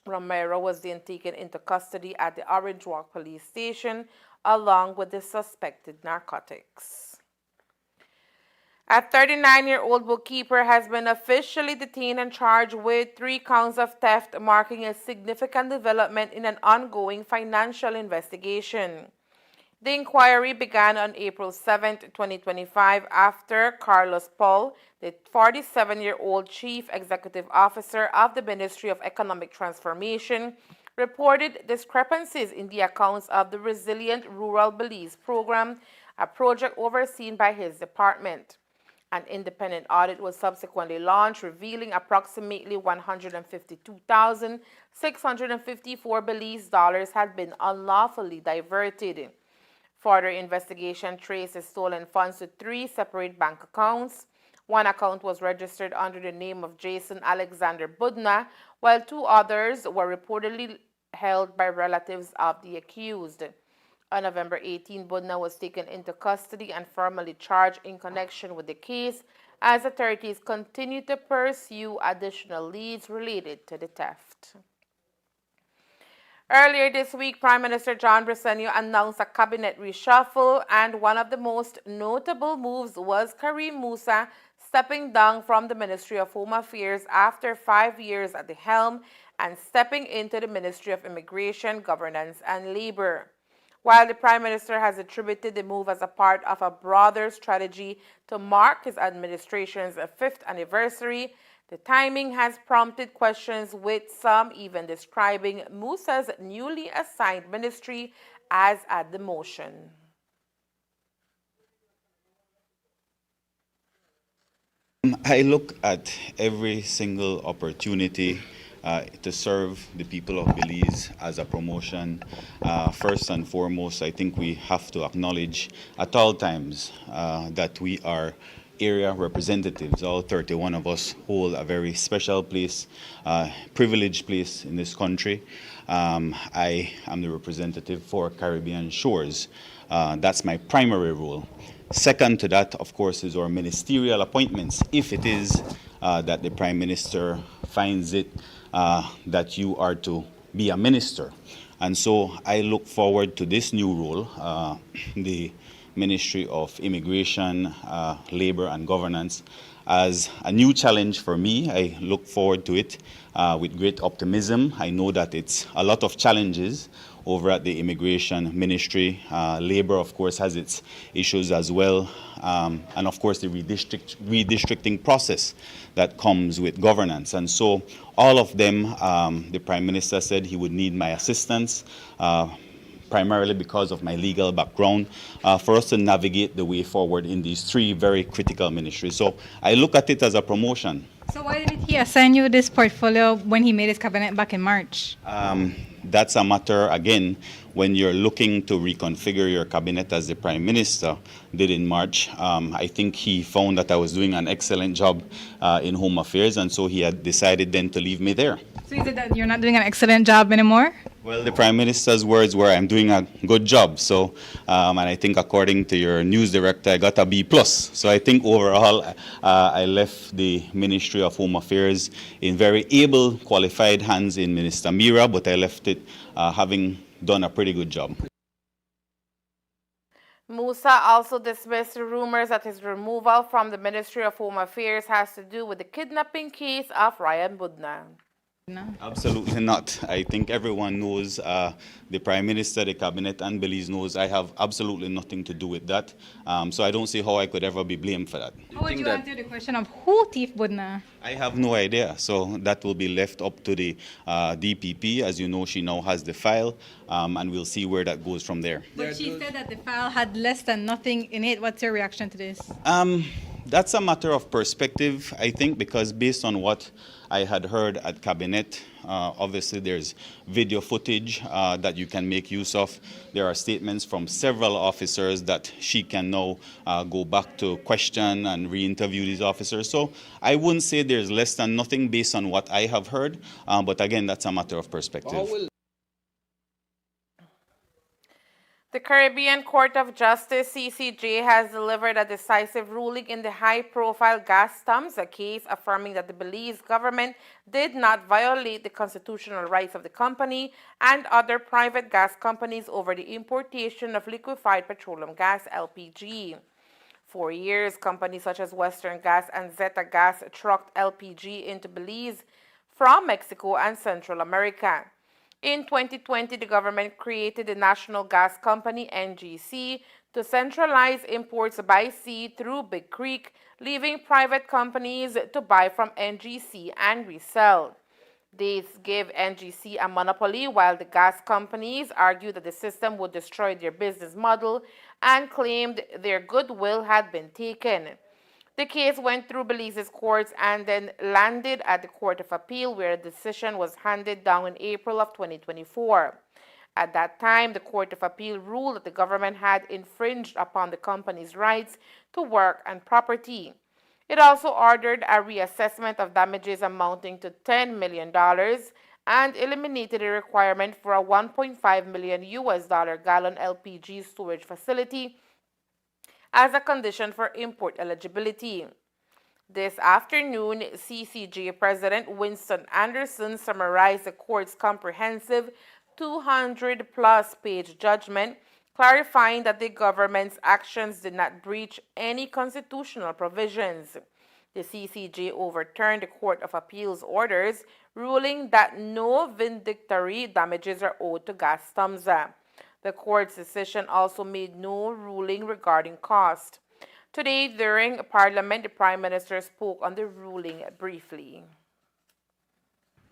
Speaker 1: Romero was then taken into custody at the Orange Walk police station along with the suspected narcotics. A 39-year-old bookkeeper has been officially detained and charged with 3 counts of theft, marking a significant development in an ongoing financial investigation. The inquiry began on April 7, 2025, after Carlos Paul, the 47-year-old chief executive officer of the Ministry of Economic Transformation, reported discrepancies in the accounts of the Resilient Rural Belize program, a project overseen by his department. An independent audit was subsequently launched, revealing approximately $152,654 Belize dollars had been unlawfully diverted. Further investigation traced the stolen funds to 3 separate bank accounts. One account was registered under the name of Jason Alexander Budna, while 2 others were reportedly held by relatives of the accused. On November 18, Budna was taken into custody and formally charged in connection with the case as authorities continue to pursue additional leads related to the theft. Earlier this week, Prime Minister John Briceño announced a cabinet reshuffle, and one of the most notable moves was Karim Musa stepping down from the Ministry of Home Affairs after 5 years at the helm and stepping into the Ministry of Immigration, Governance and Labor. While the Prime Minister has attributed the move as a part of a broader strategy to mark his administration's 5th anniversary, the timing has prompted questions, with some even describing Musa's newly assigned ministry as a demotion.
Speaker 13: I look at every single opportunity to serve the people of Belize as a promotion. First and foremost, I think we have to acknowledge at all times that we are area representatives. All 31 of us hold a very special place, privileged place in this country. I am the representative for Caribbean Shores. That's my primary role. Second to that, of course, is our ministerial appointments, if it is that the Prime Minister finds it that you are to be a minister. And so I look forward to this new role, the Ministry of Immigration, Labor and Governance, as a new challenge for me. I look forward to it with great optimism. I know that it's a lot of challenges over at the Immigration Ministry. Labor, of course, has its issues as well. And of course, the redistricting process that comes with governance. And so all of them, the Prime Minister said he would need my assistance, primarily because of my legal background, for us to navigate the way forward in these 3 very critical ministries. So I look at it as a promotion.
Speaker 15: So why didn't he assign you this portfolio when he made his cabinet back in March?
Speaker 13: That's a matter, again, when you're looking to reconfigure your cabinet, as the Prime Minister did in March. I think he found that I was doing an excellent job in Home Affairs, and so he had decided then to leave me there.
Speaker 15: So is it that you're not doing an excellent job anymore?
Speaker 13: Well, the Prime Minister's words were, I'm doing a good job. So, and I think according to your news director, I got a B+. So I think overall, I left the Ministry of Home Affairs in very able, qualified hands in Minister Mira, but I left it having done a pretty good job.
Speaker 1: Musa also dismissed rumors that his removal from the Ministry of Home Affairs has to do with the kidnapping case of Ryan Budna.
Speaker 13: Absolutely not. I think everyone knows, the Prime Minister, the Cabinet, and Belize knows I have absolutely nothing to do with that. So I don't see how I could ever be blamed for that.
Speaker 15: How would you answer the question of who thief Budna?
Speaker 13: I have no idea. So that will be left up to the DPP. As you know, she now has the file, and we'll see where that goes from there.
Speaker 15: But she said that the file had less than nothing in it. What's your reaction to this?
Speaker 13: That's a matter of perspective, I think, because based on what I had heard at Cabinet, obviously there's video footage that you can make use of. There are statements from several officers that she can now go back to question and re-interview these officers. So I wouldn't say there's less than nothing based on what I have heard, but again, that's a matter of perspective.
Speaker 1: The Caribbean Court of Justice, CCJ, has delivered a decisive ruling in the high-profile Gas-Tamsa case, affirming that the Belize government did not violate the constitutional rights of the company and other private gas companies over the importation of liquefied petroleum gas, LPG. For years, companies such as Western Gas and Zeta Gas trucked LPG into Belize from Mexico and Central America. In 2020, the government created the National Gas Company, NGC, to centralize imports by sea through Big Creek, leaving private companies to buy from NGC and resell. This gave NGC a monopoly, while the gas companies argued that the system would destroy their business model and claimed their goodwill had been taken. The case went through Belize's courts and then landed at the Court of Appeal, where a decision was handed down in April of 2024. At that time, the Court of Appeal ruled that the government had infringed upon the company's rights to work and property. It also ordered a reassessment of damages amounting to $10 million and eliminated a requirement for a 1.5 million US dollar gallon LPG storage facility as a condition for import eligibility. This afternoon, CCJ President Winston Anderson summarized the court's comprehensive 200-plus page judgment, clarifying that the government's actions did not breach any constitutional provisions. The CCJ overturned the Court of Appeal's orders, ruling that no vindictory damages are owed to Gas-Tamsa. The court's decision also made no ruling regarding cost. Today, during Parliament, the Prime Minister spoke on the ruling briefly.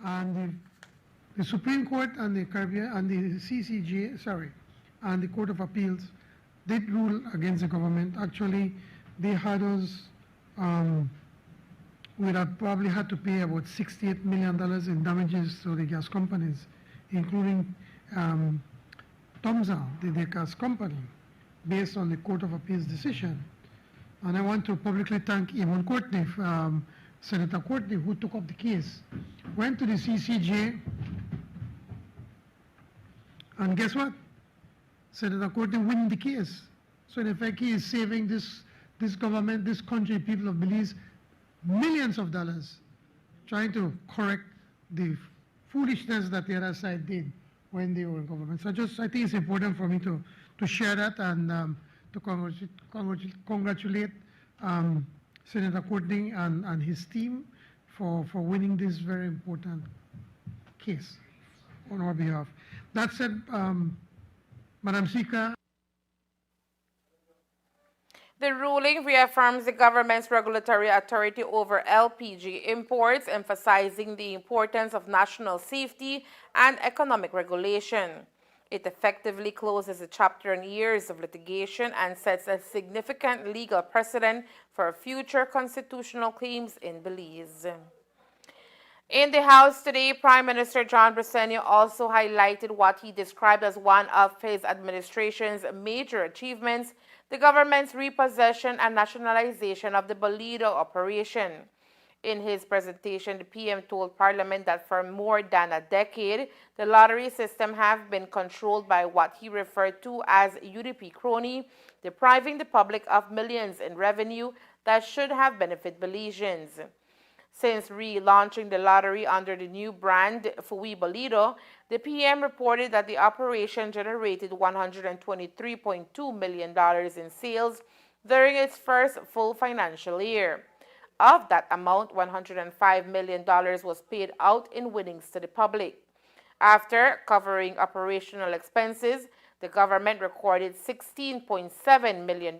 Speaker 3: And the Supreme Court and the Caribbean and the CCJ, and the Court of Appeals did rule against the government. Actually, they had us, we'd have probably had to pay about $68 million in damages to the gas companies, including Tamsa, the gas company, based on the Court of Appeals decision. And I want to publicly thank Yvonne Courtney, Senator Courtney, who took up the case, went to the CCJ, and guess what? Senator Courtney won the case. So in effect, he is saving this government, this country, people of Belize, millions of dollars, trying to correct the foolishness that the other side did when they were in government. So I think it's important for me to share that and to congratulate Senator Courtney and his team for winning this very important case on our behalf. That said, Madam Speaker.
Speaker 1: The ruling reaffirms the government's regulatory authority over LPG imports, emphasizing the importance of national safety and economic regulation. It effectively closes a chapter in years of litigation and sets a significant legal precedent for future constitutional claims in Belize. In the House today, Prime Minister John Briceño also highlighted what he described as one of his administration's major achievements, the government's repossession and nationalization of the Bolido operation. In his presentation, the PM told Parliament that for more than a decade, the lottery system have been controlled by what he referred to as UDP crony, depriving the public of millions in revenue that should have benefited Belizeans. Since relaunching the lottery under the new brand Fui Bolido, the PM reported that the operation generated $123.2 million in sales during its first full financial year. Of that amount, $105 million was paid out in winnings to the public. After covering operational expenses, the government recorded $16.7 million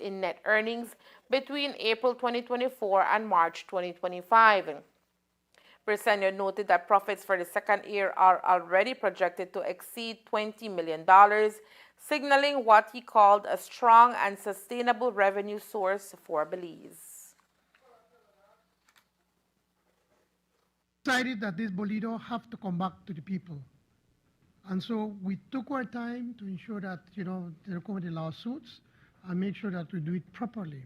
Speaker 1: in net earnings between April 2024 and March 2025. Presenia noted that profits for the second year are already projected to exceed $20 million, signaling what he called a strong and sustainable revenue source for Belize.
Speaker 3: Decided that this Bolido have to come back to the people. And so we took our time to ensure that, there come the lawsuits and make sure that we do it properly.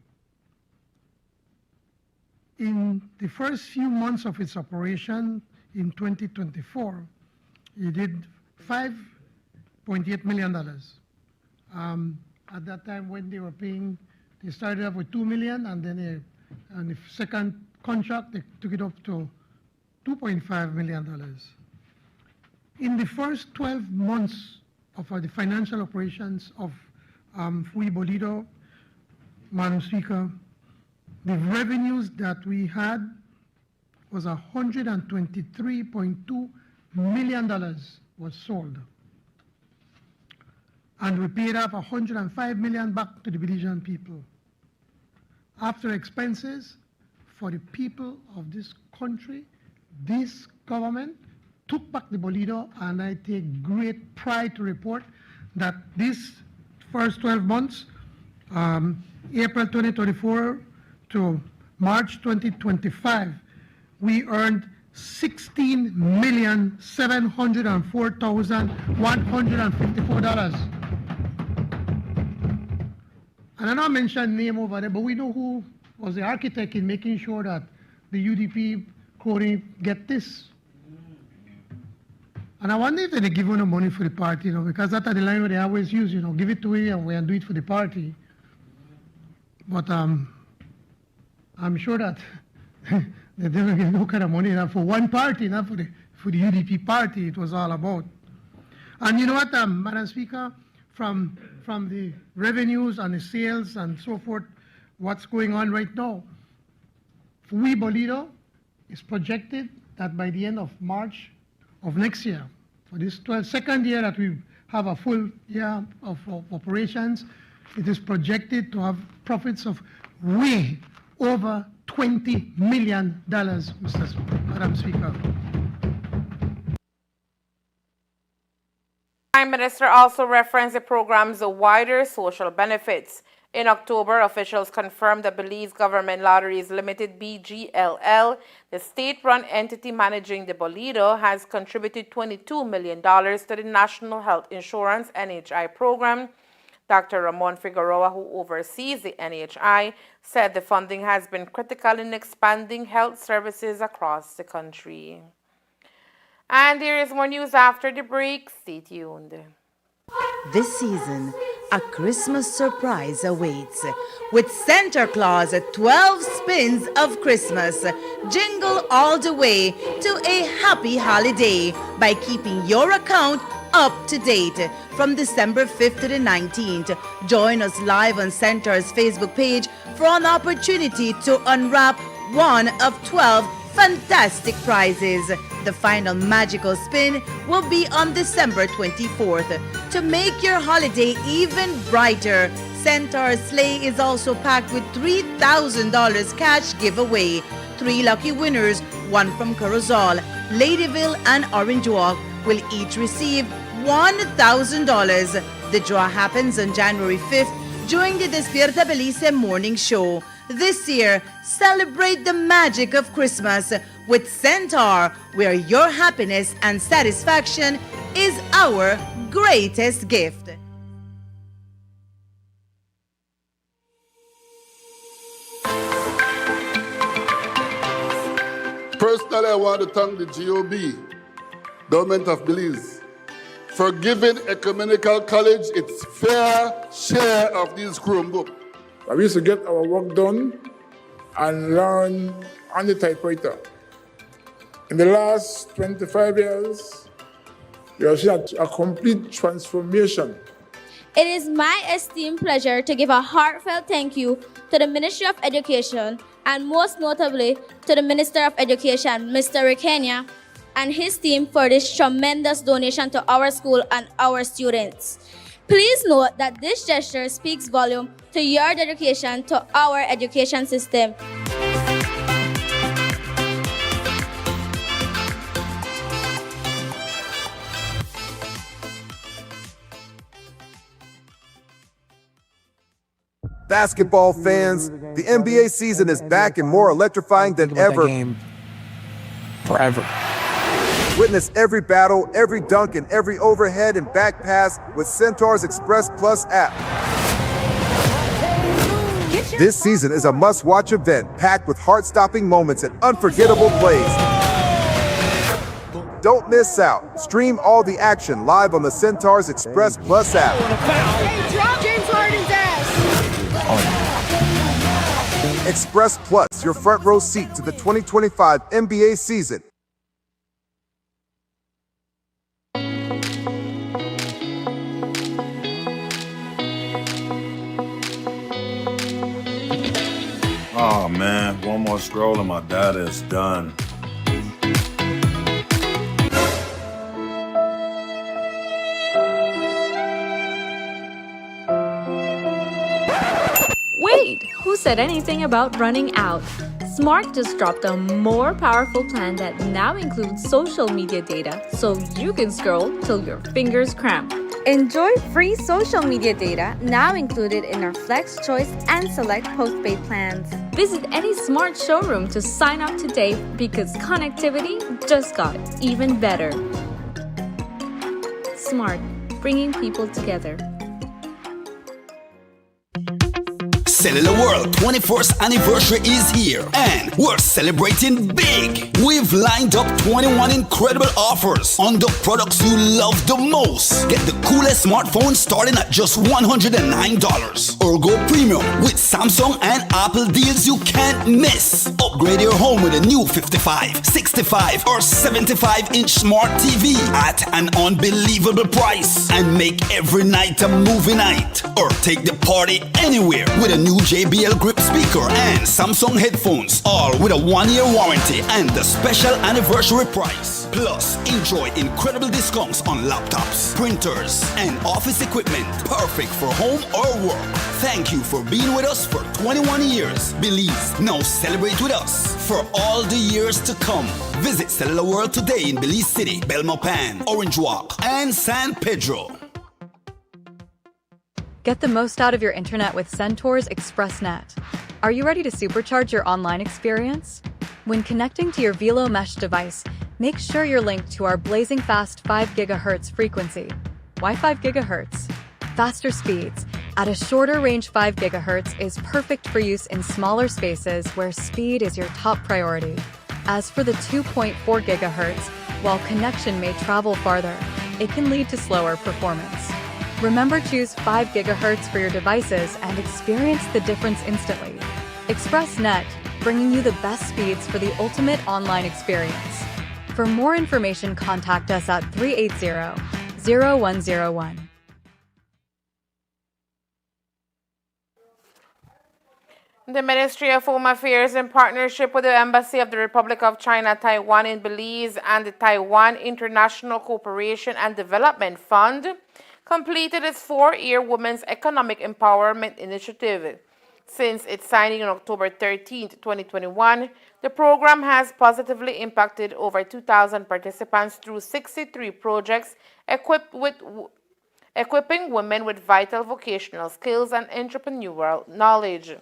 Speaker 3: In the first few months of its operation in 2024, it did $5.8 million. At that time when they were paying, they started off with $2 million, and then on the second contract, they took it up to $2.5 million. In the first 12 months of the financial operations of Fui Bolido, Madam Speaker, the revenues that we had was $123.2 million was sold. And we paid off $105 million back to the Belizean people. After expenses for the people of this country, this government took back the Bolido, and I take great pride to report that this first 12 months, April 2024 to March 2025, we earned $16,704,154. And I don't mention name over there, but we know who was the architect in making sure that the UDP coding get this. And I wonder if they give you no money for the party, because that's the line where they always use, give it to you and we do it for the party. But I'm sure that they didn't get no kind of money for one party, not for the UDP party it was all about. And you know what, Madam Speaker, from the revenues and the sales and so forth, what's going on right now, Fui Bolido is projected that by the end of March of next year, for this second year that we have a full year of operations, it is projected to have profits of way over $20 million, Madam Speaker.
Speaker 1: Prime Minister also referenced the program's wider social benefits. In October, officials confirmed that Belize Government Lotteries Limited BGLL, the state-run entity managing the Bolido, has contributed $22 million to the National Health Insurance NHI program. Dr. Ramon Figueroa, who oversees the NHI, said the funding has been critical in expanding health services across the country. And there is more news after the break. Stay tuned.
Speaker 2: This season, a Christmas surprise awaits. With Santa Claus at 12 spins of Christmas, jingle all the way to a happy holiday by keeping your account up to date. From December 5th to the 19th, join us live on Santa's Facebook page for an opportunity to unwrap one of 12 fantastic prizes. The final magical spin will be on December 24th. To make your holiday even brighter, Santa's sleigh is also packed with $3,000 cash giveaway. 3 lucky winners, one from Corozal, Ladyville, and Orange Walk, will each receive $1,000. The draw happens on January 5th during the Despierta Belize morning show. This year, celebrate the magic of Christmas with Centaur, where your happiness and satisfaction is our greatest gift.
Speaker 4: Personally, I want to thank the GOB, Government of Belize, for giving Ecumenical College its fair share of these Chromebooks.
Speaker 22: We used to get our work done and learn on the typewriter. In the last 25 years, you have seen a complete transformation.
Speaker 5: It is my esteemed pleasure to give a heartfelt thank you to the Ministry of Education and most notably to the Minister of Education, Mr. Rekenya, and his team for this tremendous donation to our school and our students. Please note that this gesture speaks volume to your dedication to our education system.
Speaker 6: Basketball fans, the NBA season is back and more electrifying than ever.
Speaker 17: Forever.
Speaker 6: Witness every battle, every dunk, and every overhead and back pass with Centaur's Express Plus app. This season is a must-watch event packed with heart-stopping moments and unforgettable plays. Don't miss out. Stream all the action live on the Centaur's Express Plus app.
Speaker 5: Hey, drop James Harden's ass!
Speaker 6: Express Plus, your front row seat to the 2025 NBA season.
Speaker 7: Oh man, one more scroll and my data is done.
Speaker 8: Wait, who said anything about running out? Smart just dropped a more powerful plan that now includes social media data so you can scroll till your fingers cramp. Enjoy free social media data now included in our Flex Choice and Select postpaid plans. Visit any Smart showroom to sign up today because connectivity just got even better. Smart, bringing people together.
Speaker 9: Cellular World 21st anniversary is here and we're celebrating big. We've lined up 21 incredible offers on the products you love the most. Get the coolest smartphone starting at just $109 or go premium with Samsung and Apple deals you can't miss. Upgrade your home with a new 55, 65 or 75-inch smart TV at an unbelievable price and make every night a movie night or take the party anywhere with a new JBL Grip speaker and Samsung headphones, all with a 1-year warranty and the special anniversary price. Plus, enjoy incredible discounts on laptops, printers, and office equipment, perfect for home or work. Thank you for being with us for 21 years. Belize, now celebrate with us for all the years to come. Visit Cellular World today in Belize City, Belmopan, Orange Walk, and San Pedro.
Speaker 10: Get the most out of your internet with Centaur's ExpressNet. Are you ready to supercharge your online experience? When connecting to your Velo Mesh device, make sure you're linked to our blazing fast 5 GHz frequency. Why 5 GHz? Faster speeds at a shorter range. 5 GHz is perfect for use in smaller spaces where speed is your top priority. As for the 2.4 GHz, while connection may travel farther, it can lead to slower performance. Remember, choose 5 GHz for your devices and experience the difference instantly. ExpressNet, bringing you the best speeds for the ultimate online experience. For more information, contact us at 380-0101.
Speaker 1: The Ministry of Home Affairs, in partnership with the Embassy of the Republic of China, Taiwan in Belize, and the Taiwan International Cooperation and Development Fund, completed its 4-year Women's Economic Empowerment Initiative. Since its signing on October 13, 2021, the program has positively impacted over 2,000 participants through 63 projects equipping women with vital vocational skills and entrepreneurial knowledge.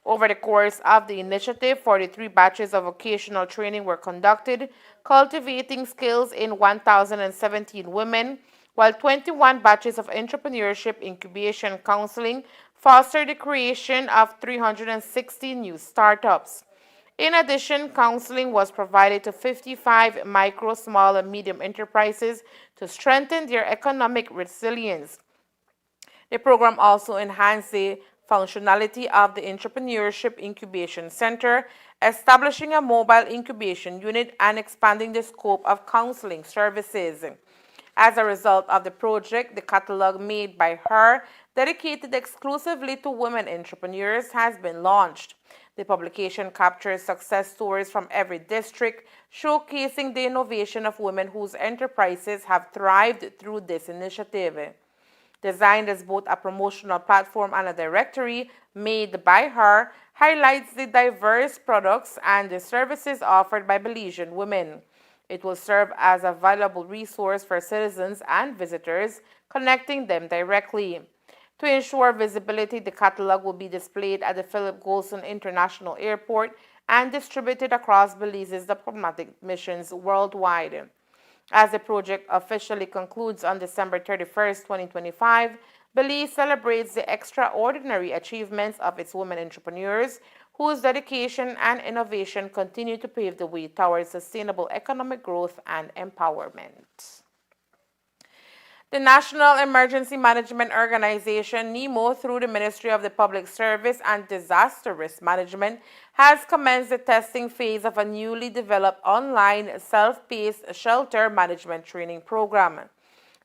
Speaker 1: Over the course of the initiative, 43 batches of vocational training were conducted, cultivating skills in 1,017 women, while 21 batches of entrepreneurship incubation counseling fostered the creation of 360 new startups. In addition, counseling was provided to 55 micro, small, and medium enterprises to strengthen their economic resilience. The program also enhanced the functionality of the Entrepreneurship Incubation Center, establishing a mobile incubation unit, and expanding the scope of counseling services. As a result of the project, the catalog made by her, dedicated exclusively to women entrepreneurs, has been launched. The publication captures success stories from every district, showcasing the innovation of women whose enterprises have thrived through this initiative. Designed as both a promotional platform and a directory made by her, highlights the diverse products and the services offered by Belizean women. It will serve as a valuable resource for citizens and visitors, connecting them directly. To ensure visibility, the catalog will be displayed at the Philip Golson International Airport and distributed across Belize's diplomatic missions worldwide. As the project officially concludes on December 31st, 2025, Belize celebrates the extraordinary achievements of its women entrepreneurs, whose dedication and innovation continue to pave the way towards sustainable economic growth and empowerment. The National Emergency Management Organization, NEMO, through the Ministry of the Public Service and Disaster Risk Management, has commenced the testing phase of a newly developed online self-paced shelter management training program.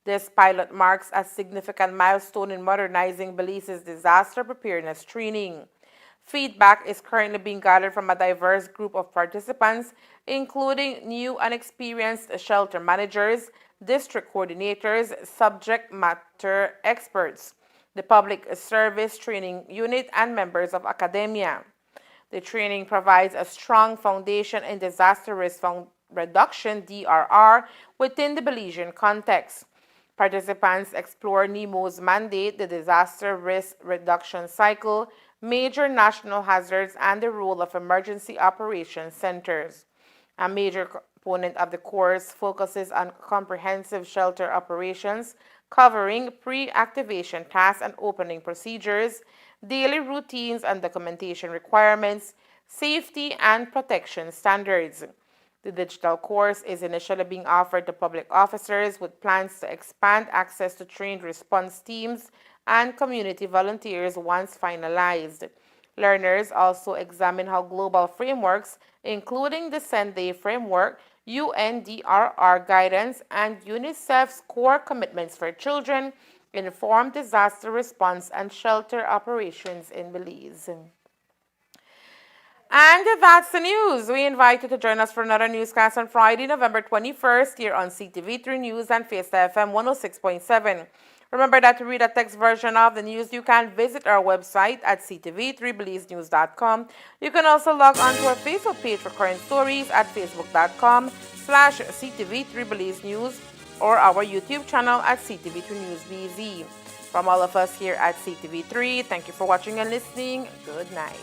Speaker 1: This pilot marks a significant milestone in modernizing Belize's disaster preparedness training. Feedback is currently being gathered from a diverse group of participants, including new and experienced shelter managers, district coordinators, subject matter experts, the Public Service Training Unit, and members of academia. The training provides a strong foundation in disaster risk reduction (DRR) within the Belizean context. Participants explore NEMO's mandate, the disaster risk reduction cycle, major national hazards, and the role of emergency operations centers. A major component of the course focuses on comprehensive shelter operations, covering pre-activation tasks and opening procedures, daily routines and documentation requirements, safety and protection standards. The digital course is initially being offered to public officers with plans to expand access to trained response teams and community volunteers once finalized. Learners also examine how global frameworks, including the Sendai Framework, UNDRR guidance, and UNICEF's core commitments for children, inform disaster response and shelter operations in Belize. And that's the news. We invite you to join us for another newscast on Friday, November 21st, here on CTV3 News and Fiesta FM 106.7. Remember that to read a text version of the news, you can visit our website at ctv3belizenews.com. You can also log on to our Facebook page for current stories at facebook.com/ctv3belizenews or our YouTube channel at CTV3 News BZ. From all of us here at CTV3, thank you for watching and listening. Good night.